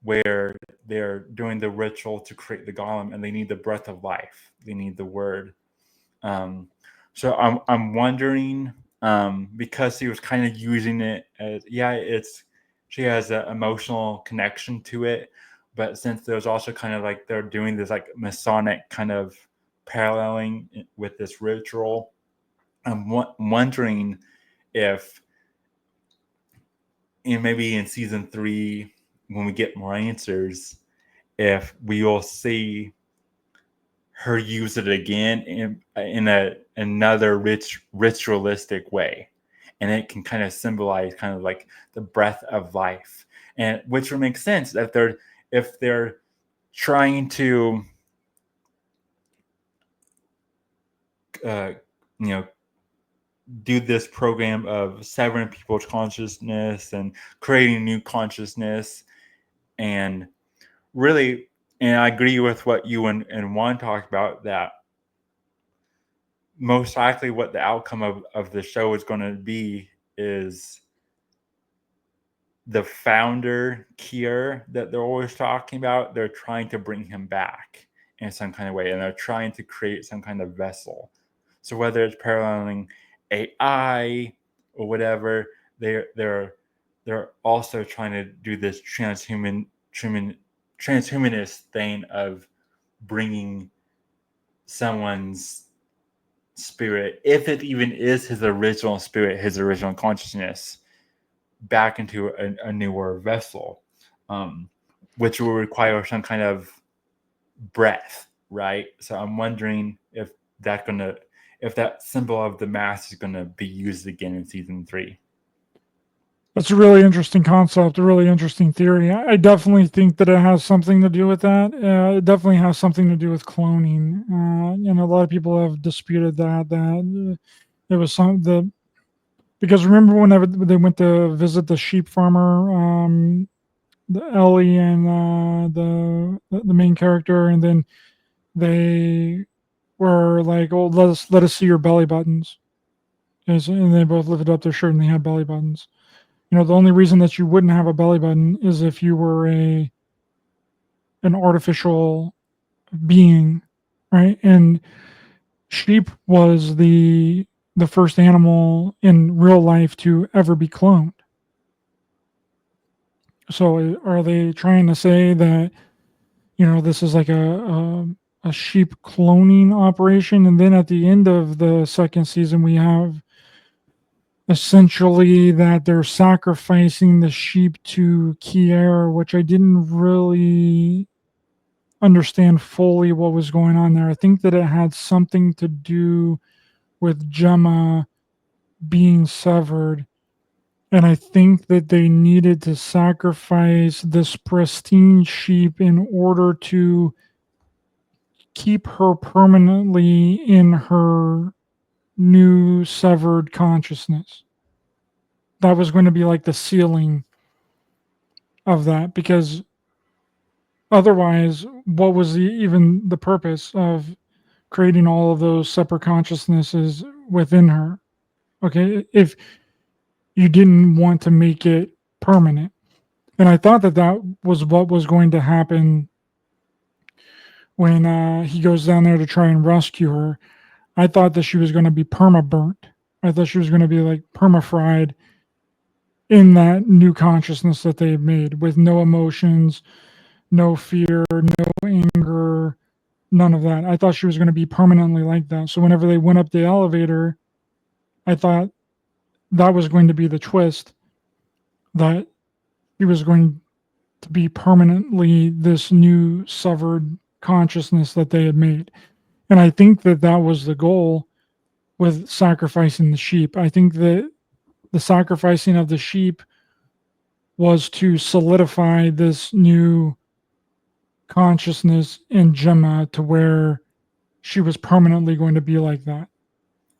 where they're doing the ritual to create the golem and they need the breath of life, they need the word. Um, so I'm wondering, because he was kind of using it as, yeah, she has an emotional connection to it, but since there's also kind of like they're doing this like Masonic kind of paralleling with this ritual, I'm wondering if maybe in season 3, when we get more answers, if we will see her use it again in another ritualistic way, and it can kind of symbolize kind of like the breath of life, and which would make sense that if they're trying to uh, you know do this program of severing people's consciousness and creating new consciousness, and really, and I agree with what you and Juan talked about, that most likely what the outcome of the show is going to be is the founder Kier that they're always talking about. They're trying to bring him back in some kind of way, and they're trying to create some kind of vessel. So whether it's paralleling AI or whatever, they're also trying to do this transhumanist thing of bringing someone's spirit, if it even is his original spirit, his original consciousness, back into a newer vessel, which will require some kind of breath, right? So I'm wondering if that symbol of the mask is gonna be used again in season 3. That's a really interesting concept, a really interesting theory. I definitely think that it has something to do with that. It definitely has something to do with cloning. A lot of people have disputed that it was because remember whenever they went to visit the sheep farmer, the Ellie and the main character, and then they were like, "Oh, let us see your belly buttons," and they both lifted up their shirt and they had belly buttons. The only reason that you wouldn't have a belly button is if you were an artificial being right? And sheep was the first animal in real life to ever be cloned. So are they trying to say that, this is like a sheep cloning operation? And then at the end of the second season, we have essentially that they're sacrificing the sheep to Kiera, which I didn't really understand fully what was going on there. I think that it had something to do with Gemma being severed. And I think that they needed to sacrifice this pristine sheep in order to keep her permanently in her new severed consciousness. That was going to be like the sealing of that, because otherwise, what was even the purpose of creating all of those separate consciousnesses within her? Okay, if you didn't want to make it permanent. And I thought that that was what was going to happen when he goes down there to try and rescue her. I thought that she was going to be perma burnt. I thought she was going to be like perma fried in that new consciousness that they had made, with no emotions, no fear, no anger, none of that. I thought she was going to be permanently like that. So whenever they went up the elevator, I thought that was going to be the twist, that he was going to be permanently this new severed consciousness that they had made. And I think that that was the goal with sacrificing the sheep. I think that the sacrificing of the sheep was to solidify this new consciousness in Gemma to where she was permanently going to be like that.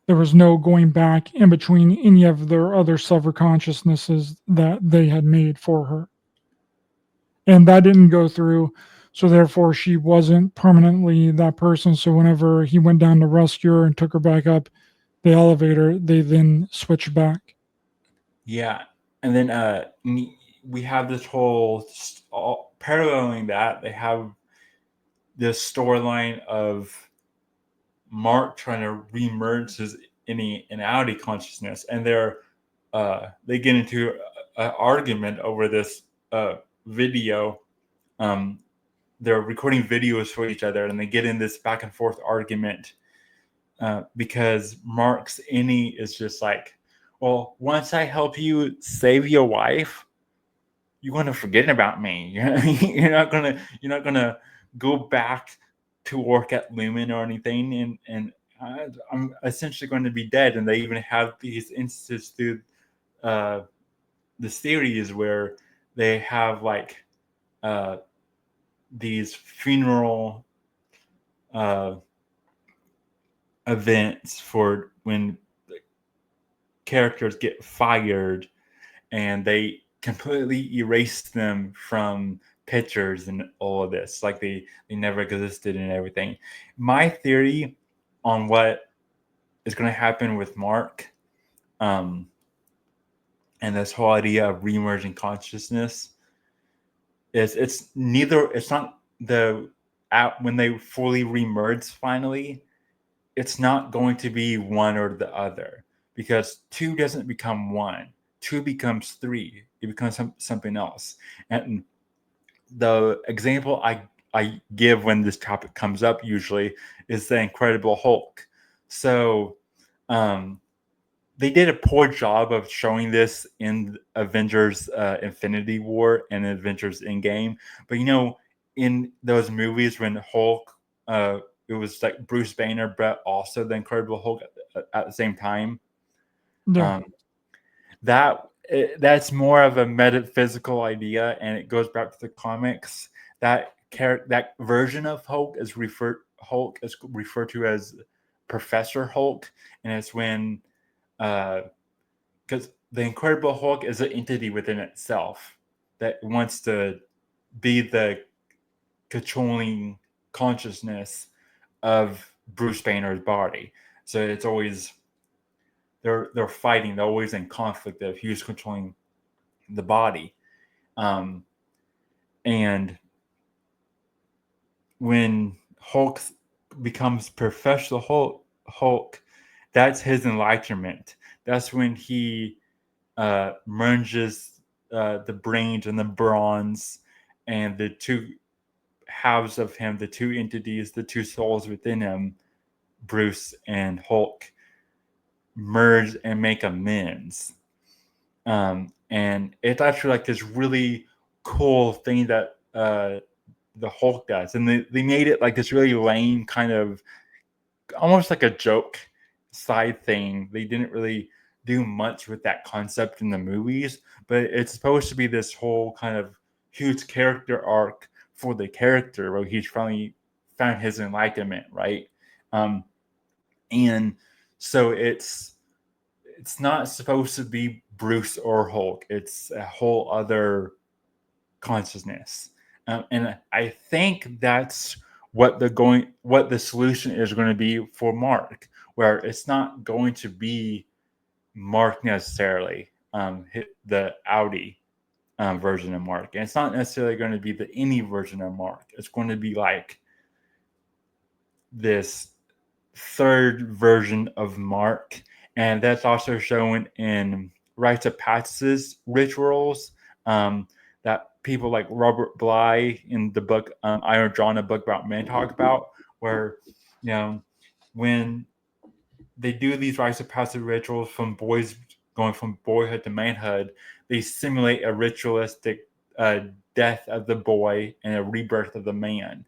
There was no going back in between any of their other severed consciousnesses that they had made for her. And that didn't go through. So therefore, she wasn't permanently that person. So whenever he went down to rescue her and took her back up the elevator, they then switched back. Yeah, and then we have this whole paralleling that they have this storyline of Mark trying to remerge his inality consciousness, and they get into an argument over this video. They're recording videos for each other, and they get in this back and forth argument because Mark's innie is just like, well, once I help you save your wife, you're gonna forget about me. You're not gonna go back to work at Lumen or anything, and I'm essentially going to be dead. And they even have these instances through the series where they have like these funeral events for when characters get fired, and they completely erase them from pictures and all of this, like they never existed and everything. My theory on what is going to happen with Mark, and this whole idea of reemerging consciousness, is it's not the when they fully remerge finally, it's not going to be one or the other, because two doesn't become one. Two becomes three. It becomes something else. And the example I give when this topic comes up usually is the Incredible Hulk. So they did a poor job of showing this in Avengers Infinity War and Avengers Endgame. But in those movies when Hulk, it was like Bruce Banner, but also the Incredible Hulk at the same time. Yeah. That's more of a metaphysical idea, and it goes back to the comics. That version of Hulk is referred to as Professor Hulk, and it's when because the Incredible Hulk is an entity within itself that wants to be the controlling consciousness of Bruce Banner's body. So it's always they're fighting. They're always in conflict of who's controlling the body. And when Hulk becomes professional Hulk, that's his enlightenment. That's when he merges the brains and the bronze and the two halves of him, the two entities, the two souls within him, Bruce and Hulk, merge and make amends. And it's actually like this really cool thing that the Hulk does. And they made it like this really lame kind of almost like a joke side thing. They didn't really do much with that concept in the movies, but it's supposed to be this whole kind of huge character arc for the character where he's finally found his enlightenment, right? And so it's not supposed to be Bruce or Hulk. It's a whole other consciousness, and I think that's what the solution is going to be for Mark, where it's not going to be Mark necessarily, the Audi version of Mark, and it's not necessarily going to be the any version of Mark. It's going to be like this third version of Mark, and that's also shown in rites of passages rituals that people like Robert Bly in the book Iron John, a book about men, talk about, where when they do these rites of passage rituals from boys going from boyhood to manhood, they simulate a ritualistic death of the boy and a rebirth of the man,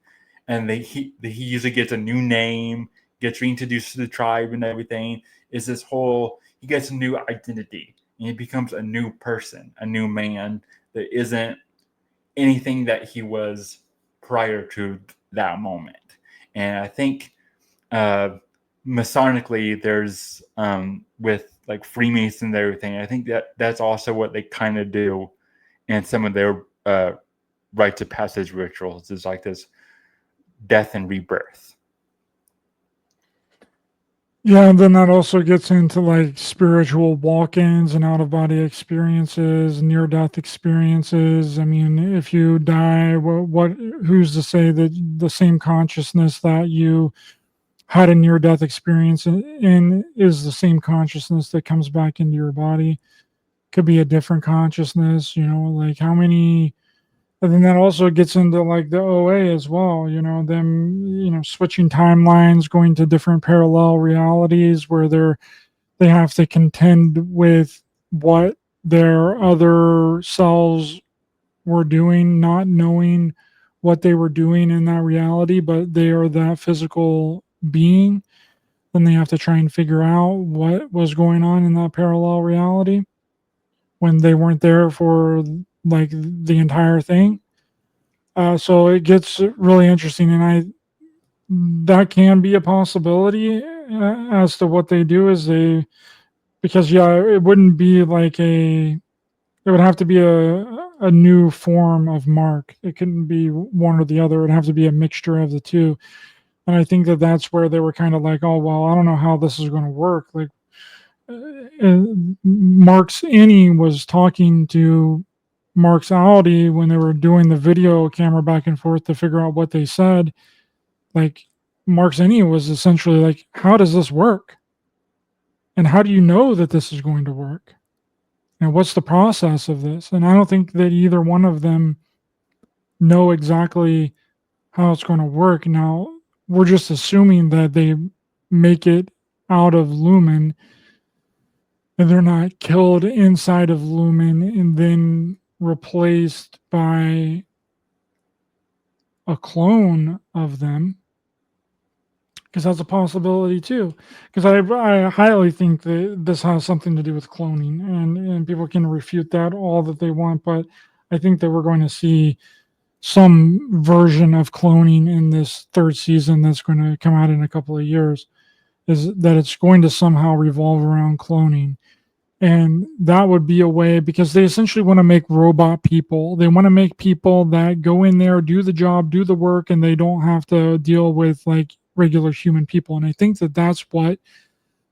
and he usually gets a new name, gets reintroduced to the tribe and everything. Is this whole, he gets a new identity and he becomes a new person, a new man that isn't anything that he was prior to that moment. And I think Masonically, there's with like Freemasons and everything, I think that's also what they kind of do in some of their rites of passage rituals, is like this death and rebirth. Yeah, and then that also gets into like spiritual walk-ins and out-of-body experiences, near-death experiences. I mean, if you die, who's to say that the same consciousness that you had a near-death experience in is the same consciousness that comes back into your body? Could be a different consciousness, like how many. And then that also gets into like the OA as well, them, switching timelines, going to different parallel realities where they have to contend with what their other selves were doing, not knowing what they were doing in that reality, but they are that physical being. Then they have to try and figure out what was going on in that parallel reality when they weren't there for like the entire thing. So it gets really interesting, and that can be a possibility as to what they do is because it wouldn't be like it would have to be a new form of Mark. It couldn't be one or the other. It'd have to be a mixture of the two. And I think that's where they were kind of like, oh, well, I don't know how this is going to work. Like Mark's Annie was talking to Mark's Audi when they were doing the video camera back and forth to figure out what they said. Like Mark's Annie was essentially like, how does this work? And how do you know that this is going to work? And what's the process of this? And I don't think that either one of them know exactly how it's going to work. Now, we're just assuming that they make it out of Lumen and they're not killed inside of Lumen and then replaced by a clone of them, because that's a possibility too. Because I highly think that this has something to do with cloning, and people can refute that all that they want, but I think that we're going to see some version of cloning in this third season that's going to come out in a couple of years, is that it's going to somehow revolve around cloning. And that would be a way, because they essentially want to make robot people. They want to make people that go in there, do the job, do the work, and they don't have to deal with like regular human people. And I think that that's what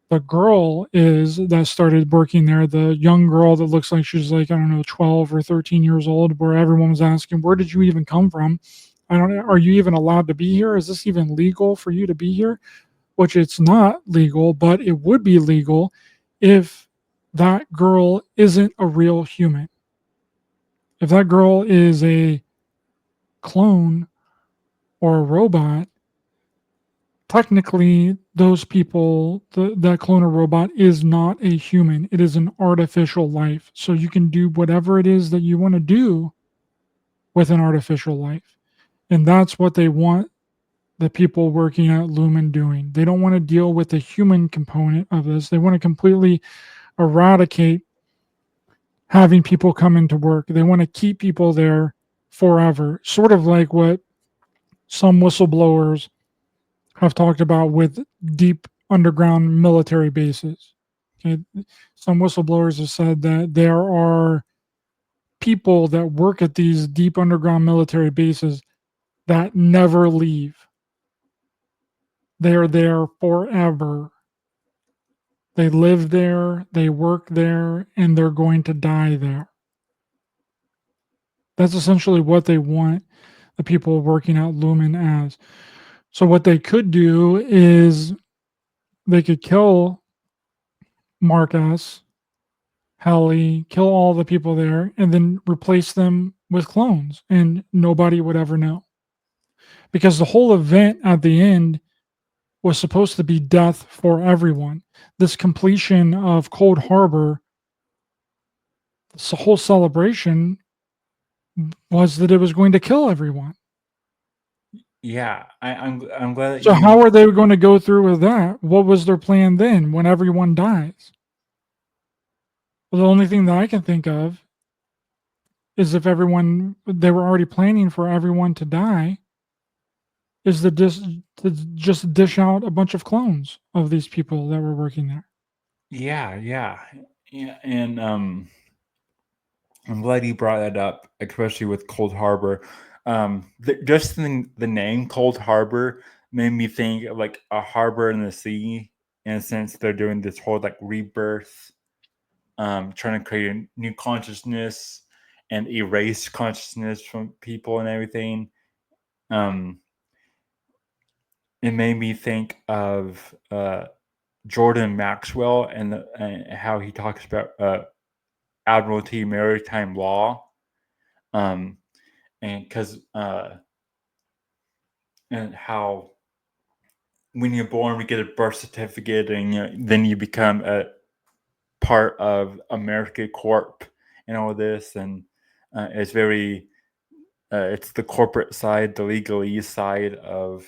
the girl is that started working there, the young girl that looks like she's like, I don't know, 12 or 13 years old, where everyone was asking, where did you even come from? I don't know, are you even allowed to be here? Is this even legal for you to be here? Which it's not legal, but it would be legal if that girl isn't a real human. If that girl is a clone or a robot, technically those people, that clone or robot is not a human. It is an artificial life. So you can do whatever it is that you want to do with an artificial life. And that's what they want the people working at Lumen doing. They don't want to deal with the human component of this. They want to completely eradicate having people come into work. They want to keep people there forever, sort of like what some whistleblowers have talked about with deep underground military bases. Okay. Some whistleblowers have said that there are people that work at these deep underground military bases that never leave. They're there forever. They live there, they work there, and they're going to die there. That's essentially what they want the people working at Lumen as. So what they could do is they could kill Marcus, Helly, kill all the people there, and then replace them with clones, and nobody would ever know. Because the whole event at the end was supposed to be death for everyone. This completion of Cold Harbor, this whole celebration was that it was going to kill everyone. Yeah, I'm glad that So you. how are they going to go through with that? What was their plan then when everyone dies? Well, the only thing that I can think of is if they were already planning for everyone to die, is to just dish out a bunch of clones of these people that were working there. Yeah, and I'm glad you brought that up, especially with Cold Harbor. Just the name Cold Harbor made me think of like a harbor in the sea. In a sense, they're doing this whole like rebirth, trying to create a new consciousness and erase consciousness from people and everything. Um, it made me think of Jordan Maxwell and how he talks about Admiralty maritime law. And because and how when you're born we get a birth certificate and then you become a part of America Corp and all this, and it's very it's the corporate side, the legalese side of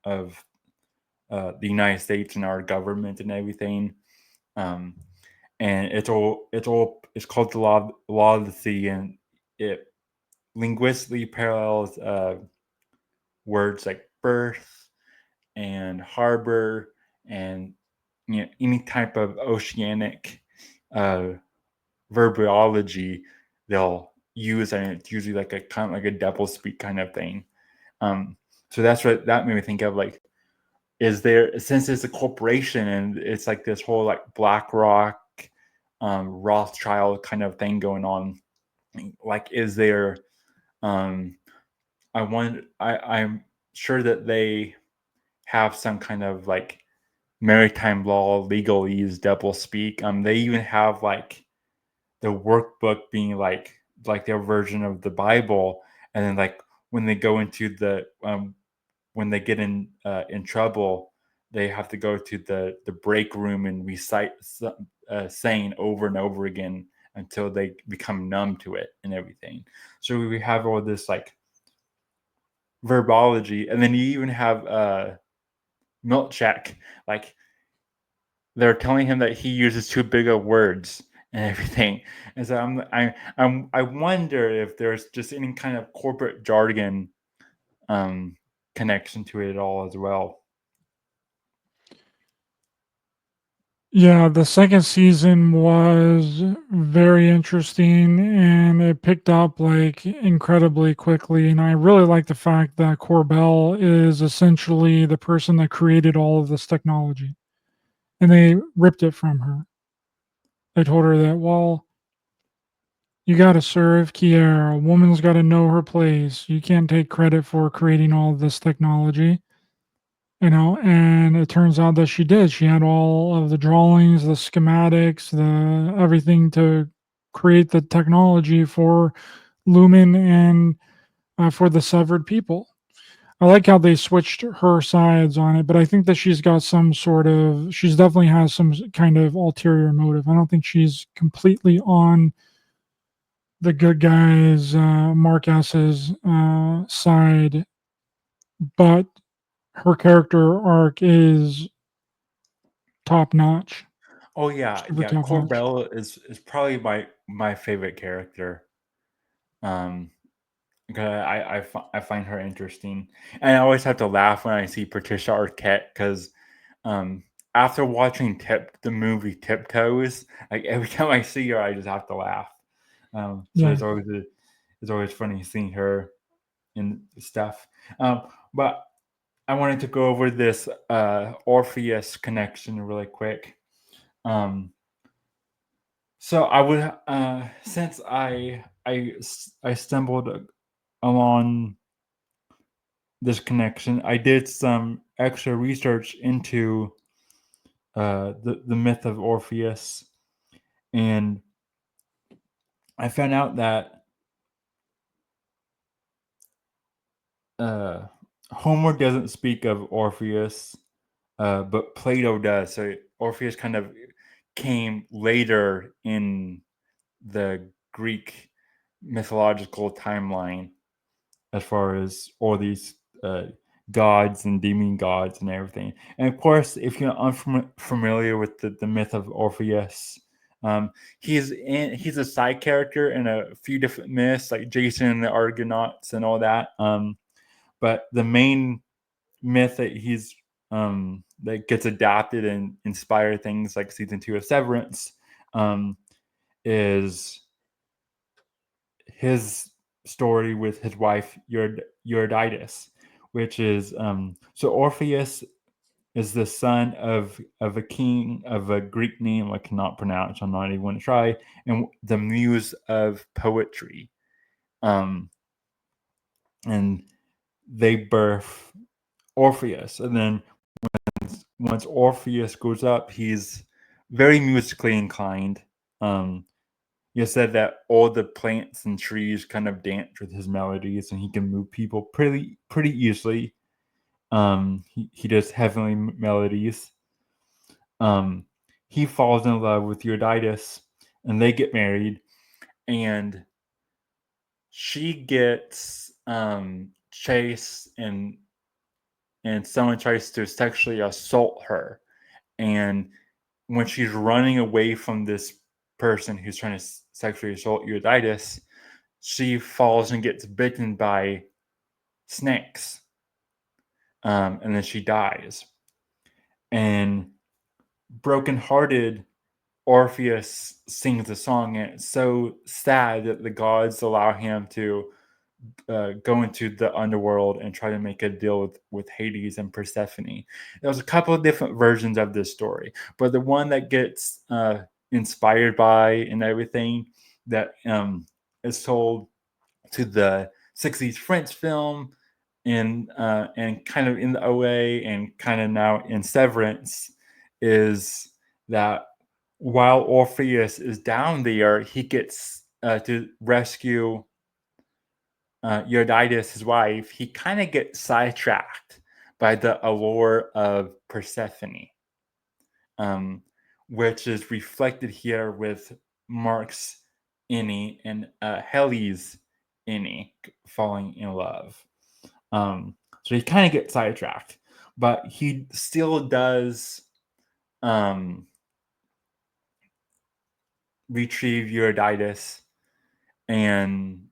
the United States and our government and everything. um, and it's called the law of the sea, and it linguistically parallels words like birth and harbor and any type of oceanic uh, verbiology they'll use, and it's usually like a kind of like a double speak kind of thing. So that's what that made me think of. Like, is there, since it's a corporation and it's like this whole like Blackrock, Rothschild kind of thing going on? Like, is there? Um, I'm sure that they have some kind of like maritime law legalese double speak. They even have like the workbook being like their version of the Bible, and then like when they go into the when they get in trouble, they have to go to the break room and recite saying over and over again until they become numb to it and everything. So we have all this like verbology, and then you even have Milchak, like they're telling him that he uses too big of words and everything. And so I wonder if there's just any kind of corporate jargon um, connection to it all as well. Yeah, the second season was very interesting and it picked up like incredibly quickly. And I really like the fact that Corbell is essentially the person that created all of this technology and they ripped it from her. They told her that, well, You got to serve Kiera. A woman's got to know her place. You can't take credit for creating all this technology, and it turns out that she did. She had all of the drawings, the schematics, the everything to create the technology for Lumen and for the severed people. I like how they switched her sides on it, but I think that she's got she's definitely has some kind of ulterior motive. I don't think she's completely on the good guys, Mark S's side, but her character arc is top notch, Oh yeah, super yeah. top notch. Corbell is probably my favorite character. Um, because I find her interesting, and I always have to laugh when I see Patricia Arquette because, um, after watching the movie Tiptoes, like every time I see her, I just have to laugh. So Yeah. it's always funny seeing her and stuff. But I wanted to go over this Orpheus connection really quick. Um, so I would since I stumbled along this connection, I did some extra research into the myth of Orpheus, and I found out that uh, Homer doesn't speak of Orpheus, but Plato does. So Orpheus kind of came later in the Greek mythological timeline, as far as all these gods and demon gods and everything. And of course, if you're unfamiliar with the myth of Orpheus, he's a side character in a few different myths, like Jason and the Argonauts and all that. But the main myth that that gets adapted and inspired things like season 2 of Severance, is his story with his wife Eurydice, which is so Orpheus is the son of a king of a Greek name I cannot pronounce. I'm not even going to try, and the muse of poetry. Um, and they birth Orpheus, and then once Orpheus grows up, he's very musically inclined. Um, you said that all the plants and trees kind of dance with his melodies, and he can move people pretty easily. He does heavenly melodies. Um, he falls in love with Eurydice, and they get married. And she gets chased, and someone tries to sexually assault her. And when she's running away from this person who's trying to sexually assault Eurydice, she falls and gets bitten by snakes, and then she dies. And brokenhearted, Orpheus sings a song, and it's so sad that the gods allow him to go into the underworld and try to make a deal with Hades and Persephone. There's a couple of different versions of this story, but the one that gets inspired by and everything that is told to the 60s French film and kind of in the OA and kind of now in Severance is that while Orpheus is down there, he gets to rescue Eurydice, his wife. He kind of gets sidetracked by the allure of Persephone, um, which is reflected here with Mark's innie and Heli's innie falling in love. So he kind of gets sidetracked, but he still does um, retrieve Eurydice, and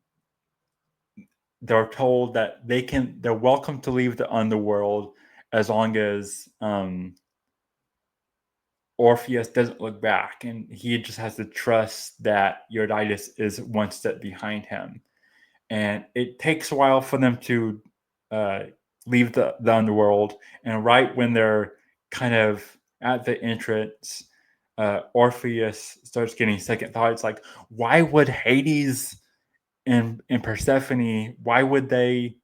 they're told that they're welcome to leave the underworld as long as Orpheus doesn't look back, and he just has to trust that Eurydice is one step behind him. And it takes a while for them to uh, leave the underworld. And right when they're kind of at the entrance, Orpheus starts getting second thoughts, like, why would Hades and Persephone, why would they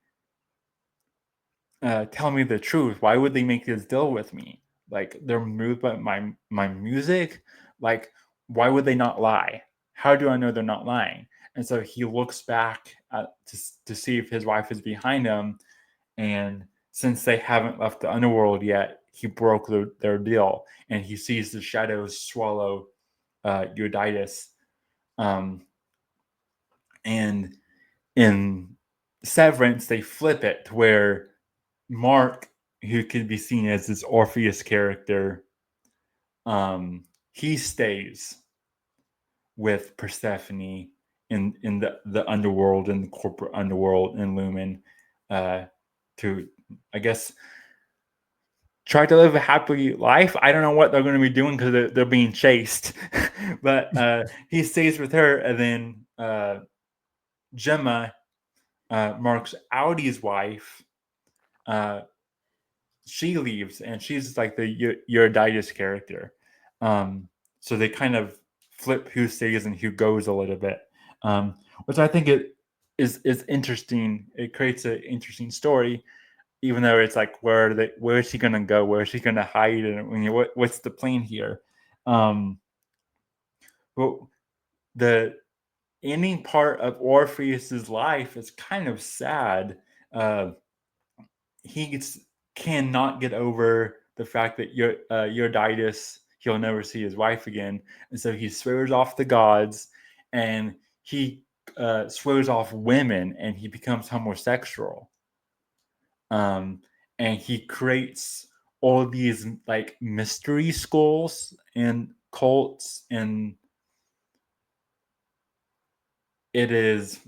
tell me the truth? Why would they make this deal with me? Like, they're moved by my music. Like, why would they not lie? How do I know they're not lying? And so he looks back to see if his wife is behind him, and since they haven't left the underworld yet, he broke their deal, and he sees the shadows swallow Eurydice. And in Severance, they flip it to where Mark, who can be seen as this Orpheus character, he stays with Persephone in the underworld, in the corporate underworld in Lumen, to, I guess, try to live a happy life. I don't know what they're going to be doing because they're being chased, but he stays with her, and then Gemma, Mark's Audi's wife, she leaves, and she's like the Eurydice character. So they kind of flip who stays and who goes a little bit, which I think it is interesting. It creates an interesting story, even though it's like, where is she gonna go? Where is she gonna hide? And what's the plan here? But the ending part of Orpheus's life is kind of sad. He cannot get over the fact that Eurydice, he'll never see his wife again, and so he swears off the gods, and he swears off women, and he becomes homosexual. And he creates all these like mystery schools and cults, and it is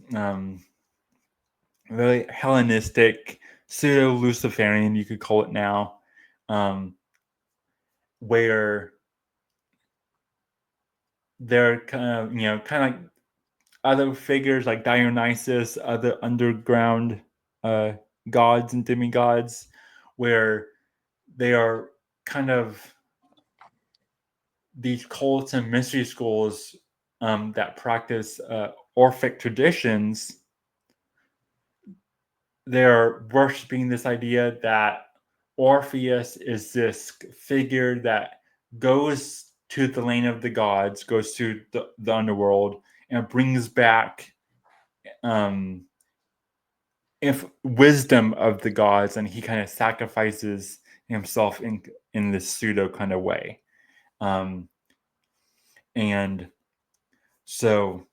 really Hellenistic, pseudo Luciferian, you could call it now, where they're kind of like other figures like Dionysus, other underground gods and demigods, where they are kind of these cults and mystery schools that practice Orphic traditions. They're worshiping this idea that Orpheus is this figure that goes to the land of the gods, goes to the underworld, and brings back if wisdom of the gods, and he kind of sacrifices himself in this pseudo kind of way. And so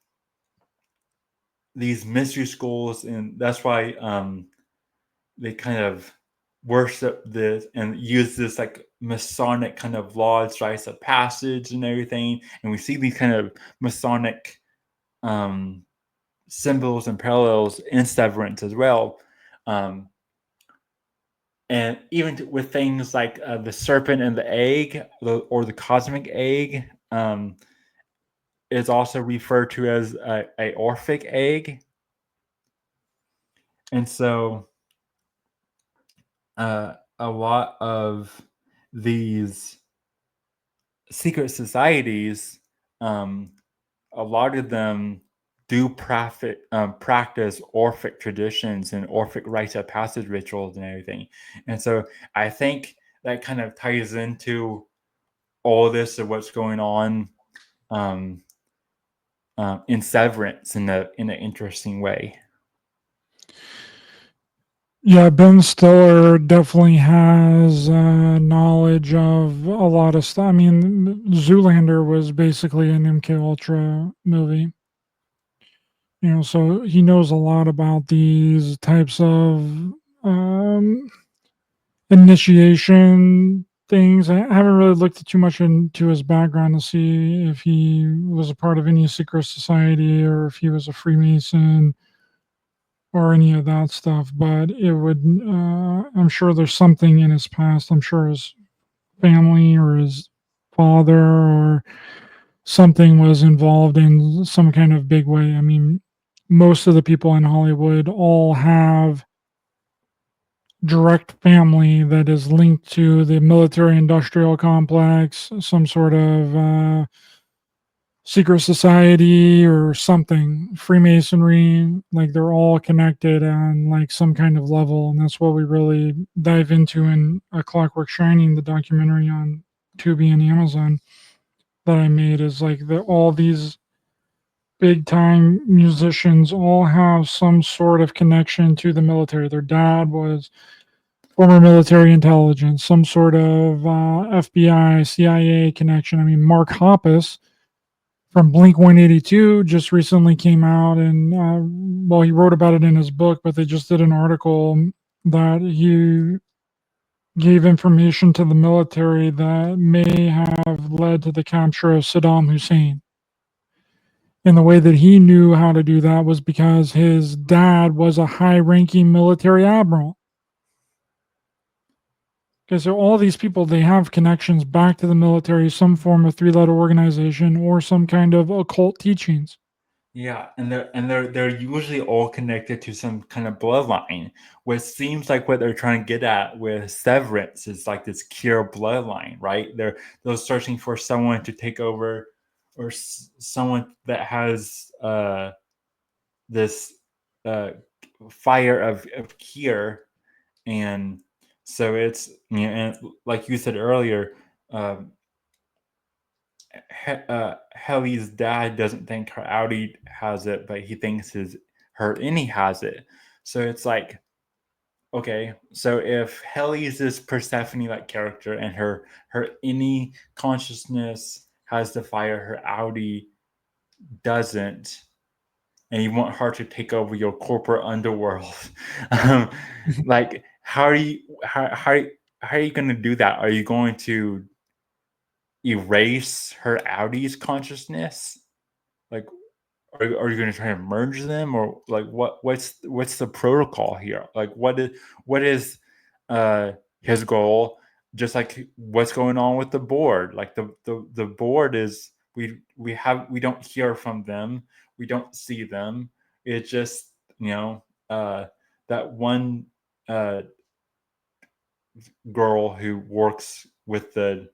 these mystery schools, and that's why they kind of worship this and use this like Masonic kind of laws, rites of passage and everything. And we see these kind of Masonic symbols and parallels in Severance as well. And even with things like the serpent and the egg, or the cosmic egg, is also referred to as a Orphic egg. And so a lot of these secret societies, a lot of them do practice Orphic traditions and Orphic rites of passage rituals and everything. And so I think that kind of ties into all this of what's going on in Severance in an interesting way. Yeah, Ben Stiller definitely has knowledge of a lot of stuff. I mean, Zoolander was basically an MK Ultra movie. So he knows a lot about these types of initiation things. I haven't really looked too much into his background to see if he was a part of any secret society or if he was a Freemason or any of that stuff. But it would, I'm sure there's something in his past. I'm sure his family or his father or something was involved in some kind of big way. I mean, most of the people in Hollywood all have direct family that is linked to the military industrial complex, some sort of secret society or something, Freemasonry, like they're all connected on like some kind of level. And that's what we really dive into in A Clockwork Shining, the documentary on Tubi and Amazon that I made, is like all these big time musicians all have some sort of connection to the military. Their dad was former military intelligence, some sort of FBI, CIA connection. I mean, Mark Hoppus from Blink 182 just recently came out, and well, he wrote about it in his book, but they just did an article that he gave information to the military that may have led to the capture of Saddam Hussein. And the way that he knew how to do that was because his dad was a high ranking military admiral. Okay, so all these people, they have connections back to the military, some form of three-letter organization or some kind of occult teachings. Yeah, and they're usually all connected to some kind of bloodline, which seems like what they're trying to get at with Severance is like this cure bloodline, right? They're searching for someone to take over, or someone that has this uh, fire of cure, and so it's, you know, and like you said earlier, um, Helly's dad doesn't think her Audi has it, but he thinks her innie has it. So it's like, okay, so if Helly's this Persephone-like character and her innie consciousness has the fire, her Audi doesn't, and you want her to take over your corporate underworld, um, like how are you going to do that? Are you going to erase her Audi's consciousness? Like, are you going to try to merge them, or like what's the protocol here? Like, what is his goal? Just like what's going on with the board? Like the board is, we don't hear from them, we don't see them. It's just, you know, that one uh, girl who works with the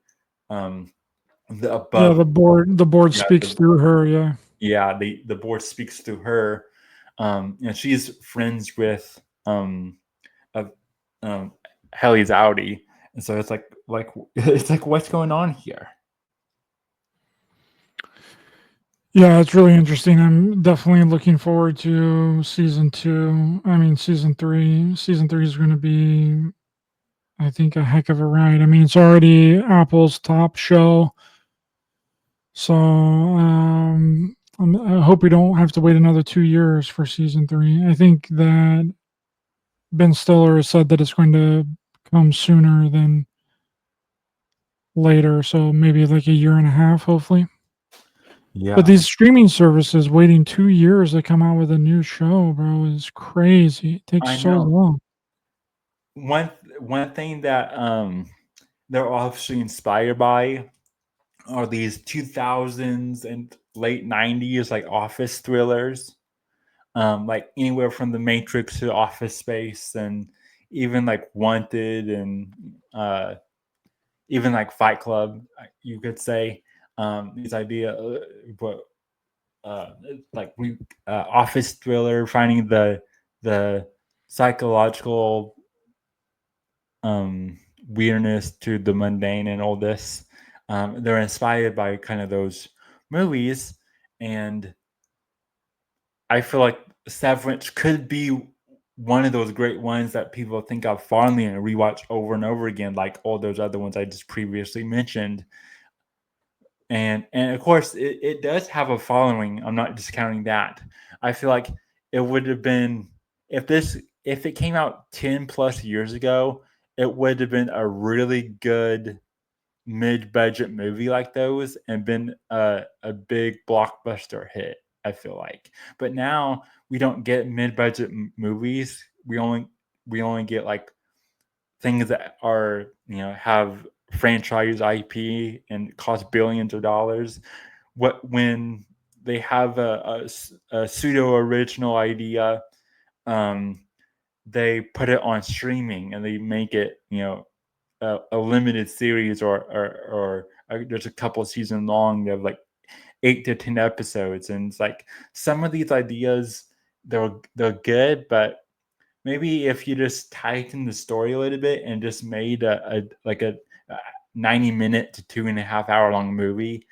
Yeah, above, the board yeah, speaks through her. Yeah. yeah, the board speaks to her, and she's friends with uh, um Helly's Audi, and so it's like it's like, what's going on here? Yeah, it's really interesting. I'm definitely looking forward to season two. I mean, season three. Season three is going to be, I think, a heck of a ride. I mean, it's already Apple's top show. So I hope we don't have to wait another 2 years for season three. I think that Ben Stiller has said that it's going to come sooner than later. So maybe like a year and a half, hopefully. But Yeah, these streaming services waiting 2 years to come out with a new show, bro, is crazy. It takes I so know. long. One thing that they're obviously inspired by are these 2000s and late 90s like office thrillers, like anywhere from The Matrix to Office Space, and even like Wanted, and even like Fight Club, you could say. These idea, but like we office thriller, finding the psychological weirdness to the mundane and all this. They're inspired by kind of those movies, and I feel like Severance could be one of those great ones that people think of fondly and rewatch over and over again, like all those other ones I just previously mentioned. And of course, it does have a following. I'm not discounting that. I feel like it would have been, if it came out 10 plus years ago, it would have been a really good mid-budget movie like those, and been a big blockbuster hit, I feel like. But now we don't get mid-budget movies. We only get like things that are, you know, have franchise IP and cost billions of dollars. What When they have a pseudo original idea, um, they put it on streaming and they make it, a limited series, or there's a couple of seasons long. They have like 8 to 10 episodes, and it's like some of these ideas, they're good, but maybe if you just tighten the story a little bit and just made a 90-minute to 2.5 hour long movie,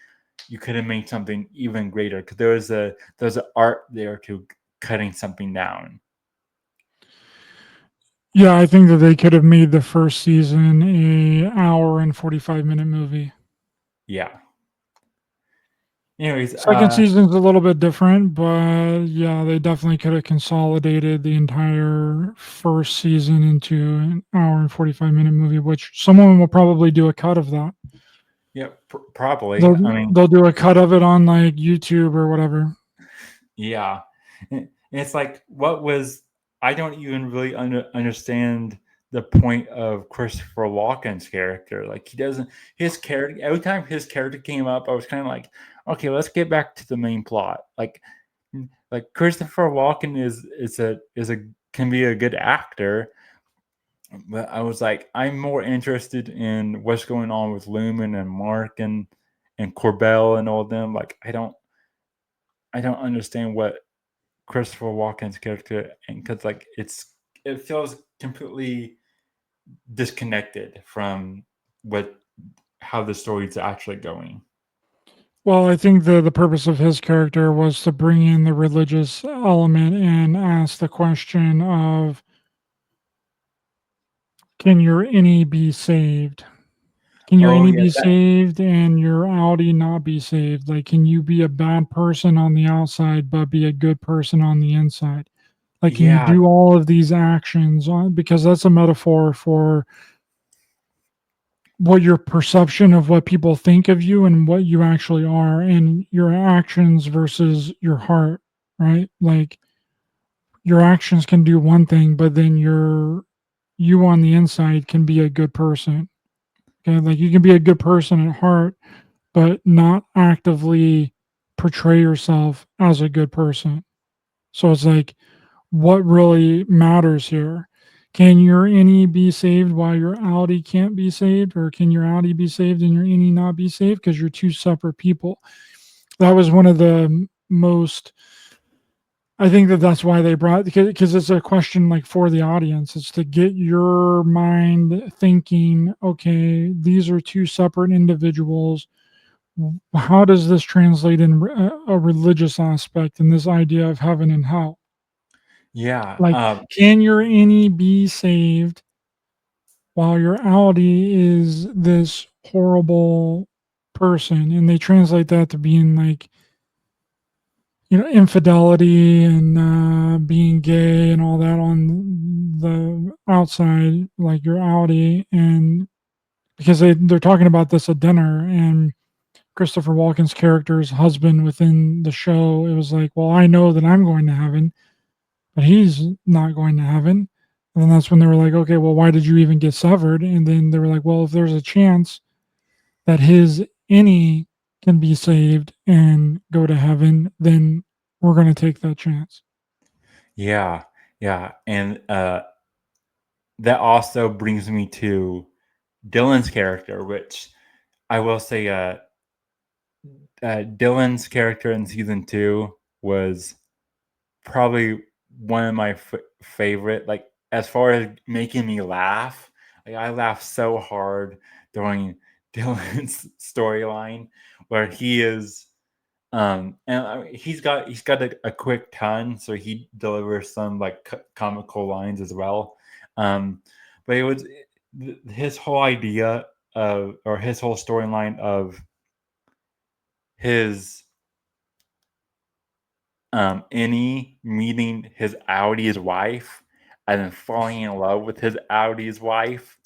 you could have made something even greater, because there's an art there to cutting something down. Yeah, I think that they could have made the first season a hour and 45-minute movie. Yeah. Anyways, Second season's a little bit different, but yeah, they definitely could have consolidated the entire first season into an hour and 45-minute movie, which someone will probably do a cut of that. yeah, probably. They'll I mean, they'll do a cut of it on like YouTube or whatever. yeah. And it's like, I don't even really understand the point of Christopher Walken's character. Like, his character, every time his character came up, I was kind of like, okay, let's get back to the main plot. Like Christopher Walken can be a good actor, but I was like, I'm more interested in what's going on with Lumen and Mark and Corbell and all of them. Like, I don't understand what Christopher Walken's character, and because like it feels completely disconnected from how the story's actually going. Well, I think the purpose of his character was to bring in the religious element and ask the question of, can your innie be saved? Can your Oh innie yeah, be saved and your outie not be saved? Like, can you be a bad person on the outside but be a good person on the inside? Like, can you yeah, do all of these actions because that's a metaphor for what your perception of what people think of you and what you actually are, and your actions versus your heart, right? Like, your actions can do one thing, but then you on the inside can be a good person. Okay, like you can be a good person at heart, but not actively portray yourself as a good person. So it's like, what really matters here? Can your innie be saved while your outie can't be saved? Or can your outie be saved and your innie not be saved? Because you're two separate people. That was one of the most, I think that that's why they brought, because it's a question like for the audience. It's to get your mind thinking, okay, these are two separate individuals. How does this translate in a religious aspect and this idea of heaven and hell? yeah. Like, can your innie be saved while your outie is this horrible person? And they translate that to being like, infidelity and being gay and all that on the outside, like your outie. And because they're talking about this at dinner, and Christopher Walken's character's husband within the show, it was like, well, I know that I'm going to heaven, but he's not going to heaven. And then that's when they were like, okay, well, why did you even get severed? And then they were like, well, if there's a chance that his innie can be saved and go to heaven, then we're going to take that chance. Yeah, yeah, and that also brings me to Dylan's character, which I will say, Dylan's character in season 2 was probably one of my favorite. Like, as far as making me laugh, like I laughed so hard during Dylan's storyline, where he is, and he's got a quick tongue, so he delivers some like comical lines as well. But it was his whole idea of, or his whole storyline of his Innie meeting his Audi's wife and then falling in love with his Audi's wife,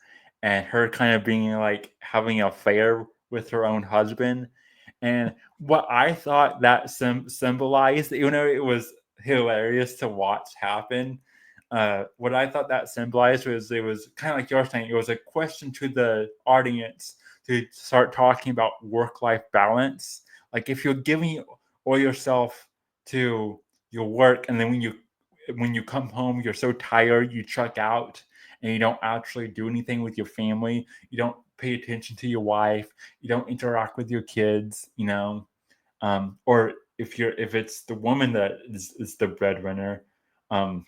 and her kind of being like having an affair with her own husband. And what I thought that symbolized, even though it was hilarious to watch happen, what I thought that symbolized was, it was kind of like you're saying, it was a question to the audience to start talking about work-life balance. Like, if you're giving all yourself to your work, and then when you come home, you're so tired, you check out, and you don't actually do anything with your family. You don't pay attention to your wife. You don't interact with your kids. Or if it's the woman that is the breadwinner, um,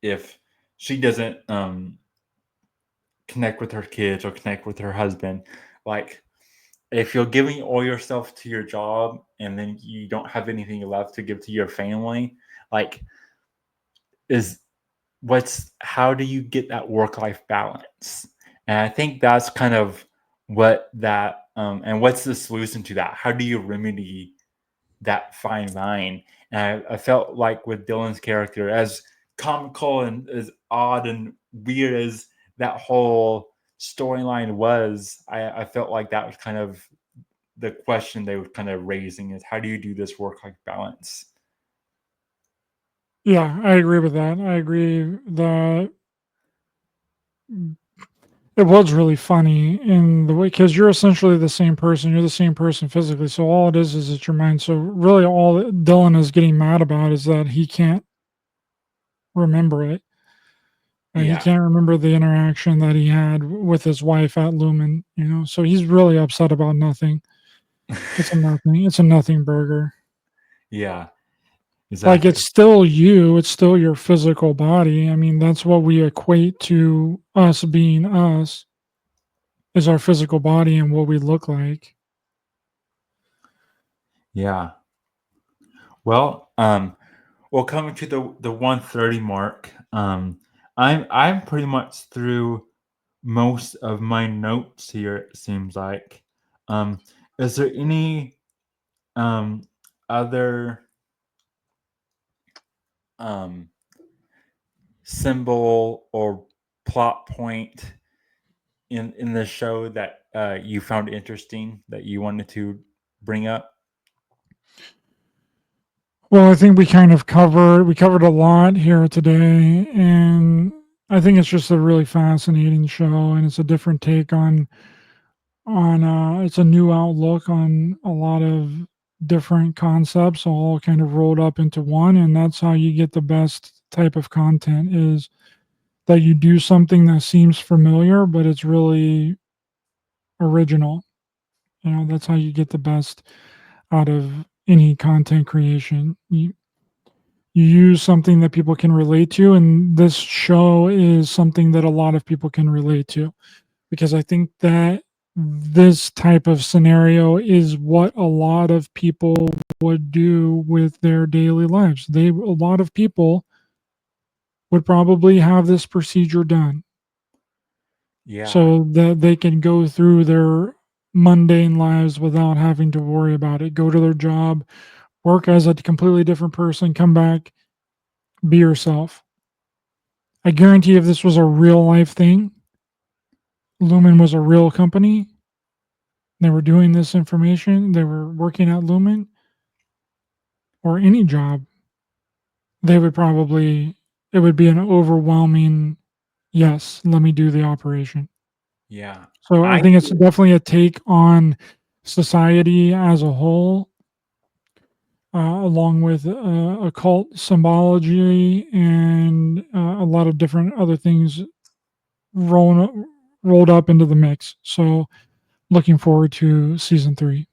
if she doesn't connect with her kids or connect with her husband, like if you're giving all yourself to your job and then you don't have anything left to give to your family, like is how do you get that work-life balance? And I think that's kind of what that and what's the solution to that? How do you remedy that fine line? And I felt like with Dylan's character, as comical and as odd and weird as that whole storyline was, I felt like that was kind of the question they were kind of raising, is how do you do this work-life balance? Yeah, I agree with that. I agree that it was really funny in the way, because you're essentially the same person. You're the same person physically. So all it is it's your mind. So really, all that Dylan is getting mad about is that he can't remember it. And he Yeah. can't remember the interaction that he had with his wife at Lumen. So he's really upset about nothing. It's a nothing. It's a nothing burger. Yeah, Like, exactly. it's still you. It's still your physical body. I mean, that's what we equate to us being us, is our physical body and what we look like. Yeah. Well, coming to the 130 mark, I'm pretty much through most of my notes here, it seems like. Um, is there any other um symbol or plot point in the show that you found interesting that you wanted to bring up? Well, I think we covered a lot here today, and I think it's just a really fascinating show, and it's a different take on it's a new outlook on a lot of different concepts all kind of rolled up into one, and that's how you get the best type of content, is that you do something that seems familiar but it's really original. That's how you get the best out of any content creation. You use something that people can relate to, and this show is something that a lot of people can relate to, because I think that this type of scenario is what a lot of people would do with their daily lives. A lot of people would probably have this procedure done Yeah. so that they can go through their mundane lives without having to worry about it. Go to their job, work as a completely different person, come back, be yourself. I guarantee if this was a real life thing, Lumen was a real company, they were doing this information, they were working at Lumen or any job, they would probably, it would be an overwhelming, yes, let me do the operation. Yeah. So I I think it's definitely a take on society as a whole, along with occult symbology and a lot of different other things rolling rolled up into the mix. So looking forward to season 3.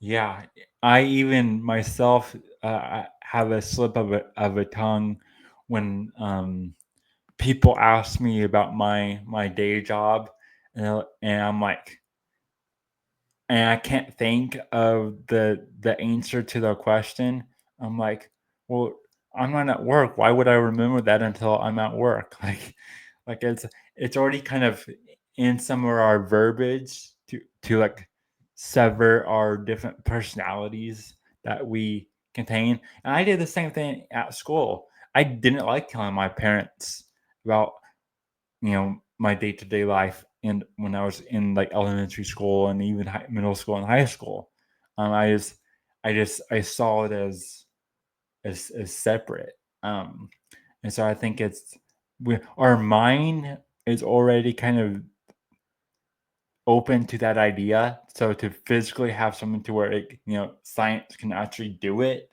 Yeah, I even myself have a slip of a tongue when people ask me about my day job, and I'm like, and I can't think of the answer to the question. I'm like, well, I'm not at work. Why would I remember that until I'm at work? Like it's already kind of in some of our verbiage to like sever our different personalities that we contain. And I did the same thing at school. I didn't like telling my parents about my day-to-day life, and when I was in like elementary school and even middle school and high school. I saw it as separate. And so I think our mind is already kind of open to that idea, so to physically have something to where science can actually do it,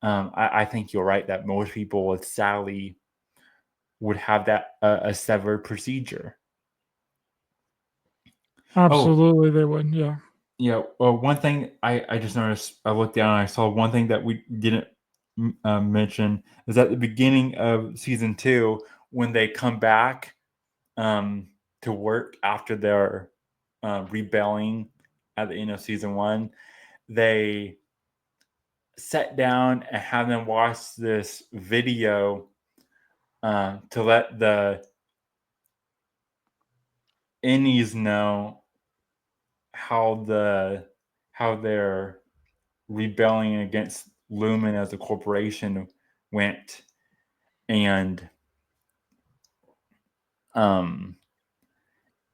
I think you're right that most people with Sally would have that a severed procedure. Oh, Absolutely, they would. Yeah. yeah. Well, one thing I just noticed, I looked down and I saw one thing that we didn't mention is at the beginning of season 2 when they come back to work after their rebelling at the end of season 1, they sat down and have them watch this video to let the innies know how they're rebelling against Lumen as a corporation went, and um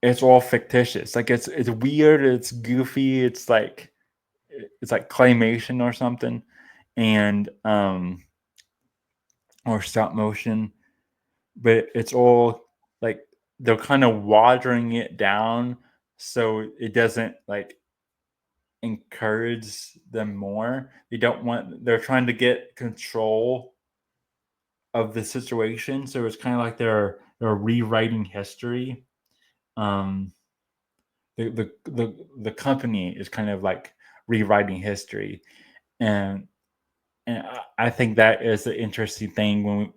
it's all fictitious. Like it's weird, it's goofy, it's like claymation or something, and or stop motion, but it's all like they're kind of watering it down so it doesn't like encourage them more. They're trying to get control of the situation, so it's kind of like they're rewriting history. Um, the company is kind of like rewriting history, and I think that is an interesting thing when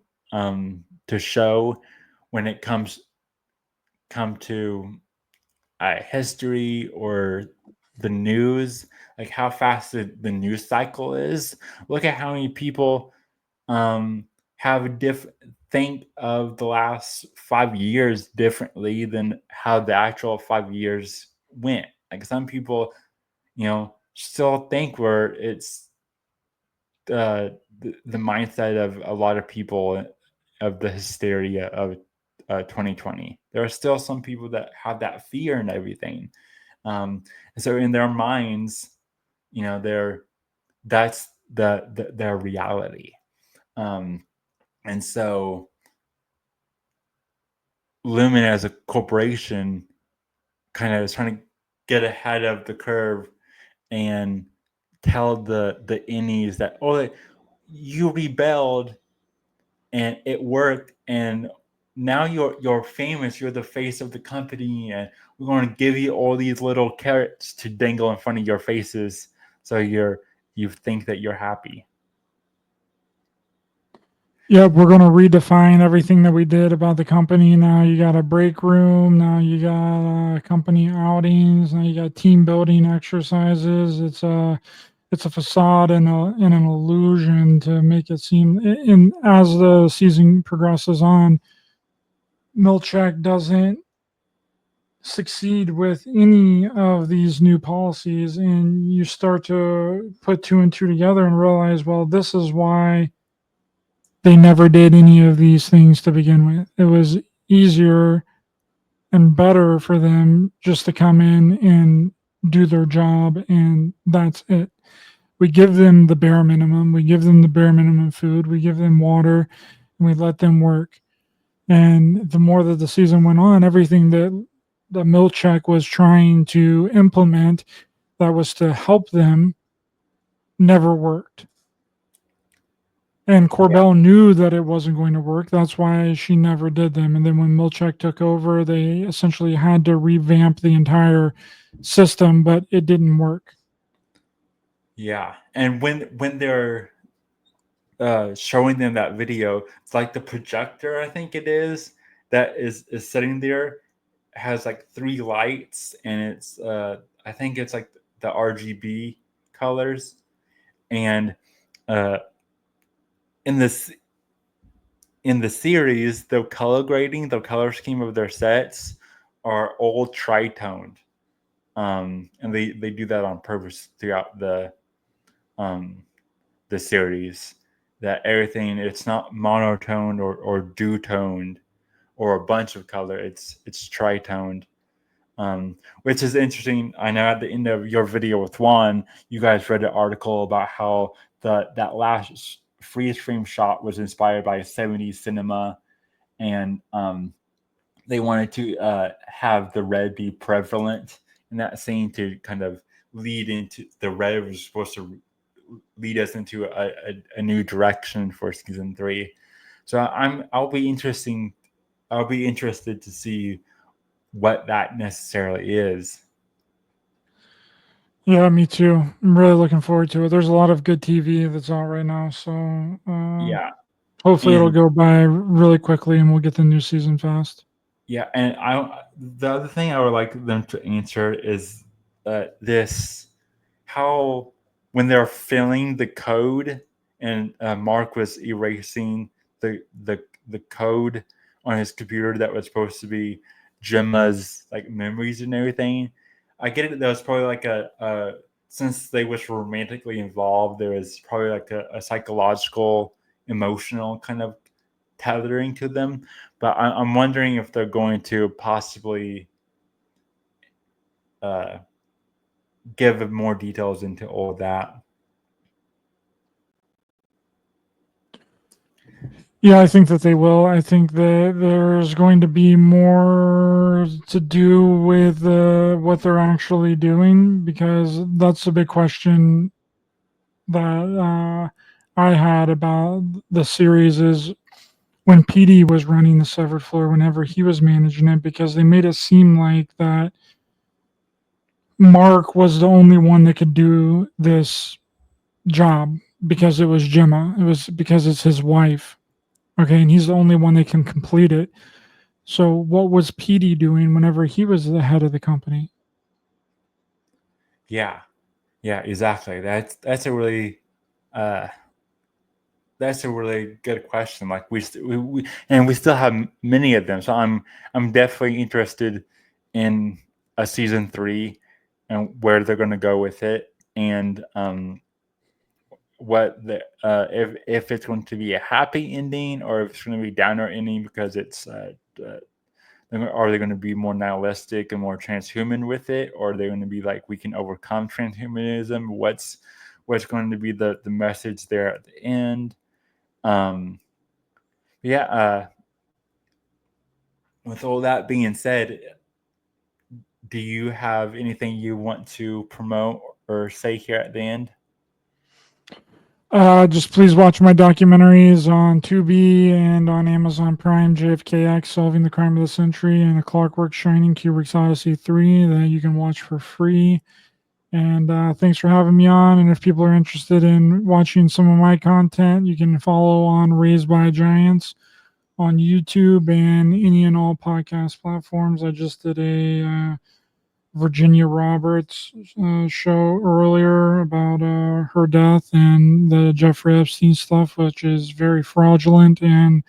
to show when it come to history or the news, like how fast the news cycle is. Look at how many people um, have think of the last 5 years differently than how the actual 5 years went. Like some people, still think where it's the mindset of a lot of people of the hysteria of 2020. There are still some people that have that fear and everything. And so in their minds, that's their reality. And so Lumen as a corporation kind of is trying to get ahead of the curve and tell the innies that, oh, you rebelled and it worked, and now you're famous, you're the face of the company, and we're going to give you all these little carrots to dangle in front of your faces so you think that you're happy. Yep, we're going to redefine everything that we did about the company. Now you got a break room. Now you got company outings. Now you got team building exercises. It's a facade and an illusion to make it seem. And as the season progresses on, Milchek doesn't succeed with any of these new policies, and you start to put two and two together and realize, well, this is why they never did any of these things to begin with. It was easier and better for them just to come in and do their job, and that's it. We give them the bare minimum. We give them the bare minimum food. We give them water, and we let them work. And the more that the season went on, everything that Milchek was trying to implement that was to help them never worked. And Yeah. Corbell knew that it wasn't going to work. That's why she never did them. And then when Milchek took over, they essentially had to revamp the entire system, but it didn't work. Yeah. And when they're showing them that video, it's like the projector, I think it is, that is sitting there, has like 3 lights, and it's I think it's like the RGB colors, and uh, in this in the series, the color grading, the color scheme of their sets are all tritoned, and they do that on purpose throughout um, the series. That everything, it's not monotoned or dutoned or a bunch of color. It's tritoned, which is interesting. I know at the end of your video with Juan, you guys read an article about how that last freeze frame shot was inspired by 70s cinema, and they wanted to have the red be prevalent in that scene to kind of lead into the red was supposed to lead us into a new direction for season 3. So I'll be interested to see what that necessarily is. Yeah, me too. I'm really looking forward to it. There's a lot of good TV that's out right now, so Yeah. hopefully it'll And go by really quickly and we'll get the new season fast. yeah, and the other thing I would like them to answer is this: how when they're filling the code and Mark was erasing the code on his computer that was supposed to be Gemma's like memories and everything. I get it. That was probably like a since they was romantically involved, there was probably like a psychological, emotional kind of tethering to them. But I'm wondering if they're going to possibly give more details into all that. Yeah, I think that they will. I think that there's going to be more to do with what they're actually doing because that's a big question that I had about the series is when PD was running the Severed Floor, whenever he was managing it, because they made it seem like that Mark was the only one that could do this job because it was Gemma. It was because it's his wife. Okay, and he's the only one that can complete it. So what was PD doing whenever he was the head of the company? Yeah, exactly. Uh, that's a really good question. Like we still have many of them. So I'm definitely interested in a season 3 and where they're going to go with it, and what the if it's going to be a happy ending or if it's going to be downer ending because it's are they going to be more nihilistic and more transhuman with it, or are they going to be like we can overcome transhumanism? What's going to be the message there at the end? Yeah. With all that being said, do you have anything you want to promote or say here at the end? Just please watch my documentaries on Tubi and on Amazon Prime, JFKX, Solving the Crime of the Century, and A Clockwork Shining, Kubrick's Odyssey 3, that you can watch for free. And thanks for having me on. And if people are interested in watching some of my content, you can follow on Raised by Giants on YouTube and any and all podcast platforms. I just did a Virginia Roberts show earlier about her death and the Jeffrey Epstein stuff, which is very fraudulent and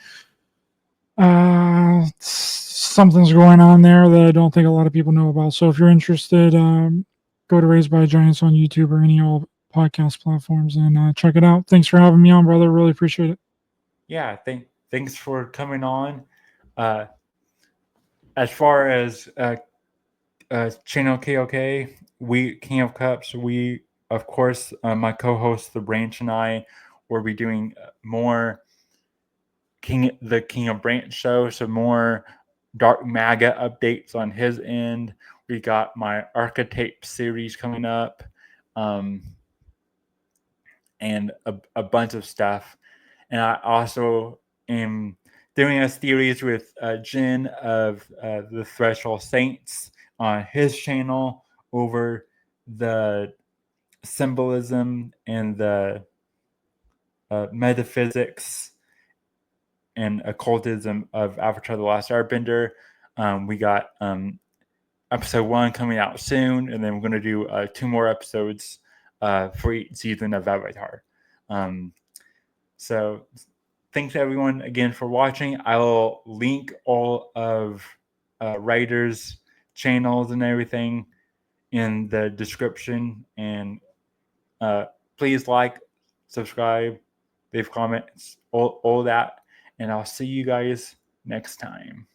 something's going on there that I don't think a lot of people know about. So if you're interested, go to Raised by Giants on YouTube or any old podcast platforms and check it out. Thanks for having me on, brother. Really appreciate it. Yeah, thanks for coming on. As far as Channel KOK, we King of Cups, we of course my co-host the Branch and I will be doing more King of Branch show, so more Dark Maga updates on his end. We got my Archetype series coming up, and a bunch of stuff. And I also am doing a series with Jen of the Threshold Saints on his channel over the symbolism and the metaphysics and occultism of Avatar: The Last Airbender. We got episode 1 coming out soon, and then we're going to do 2 more episodes for each season of Avatar. So thanks everyone again for watching. I'll link all of Ryder's channels and everything in the description, and please like, subscribe, leave comments, all that, and I'll see you guys next time.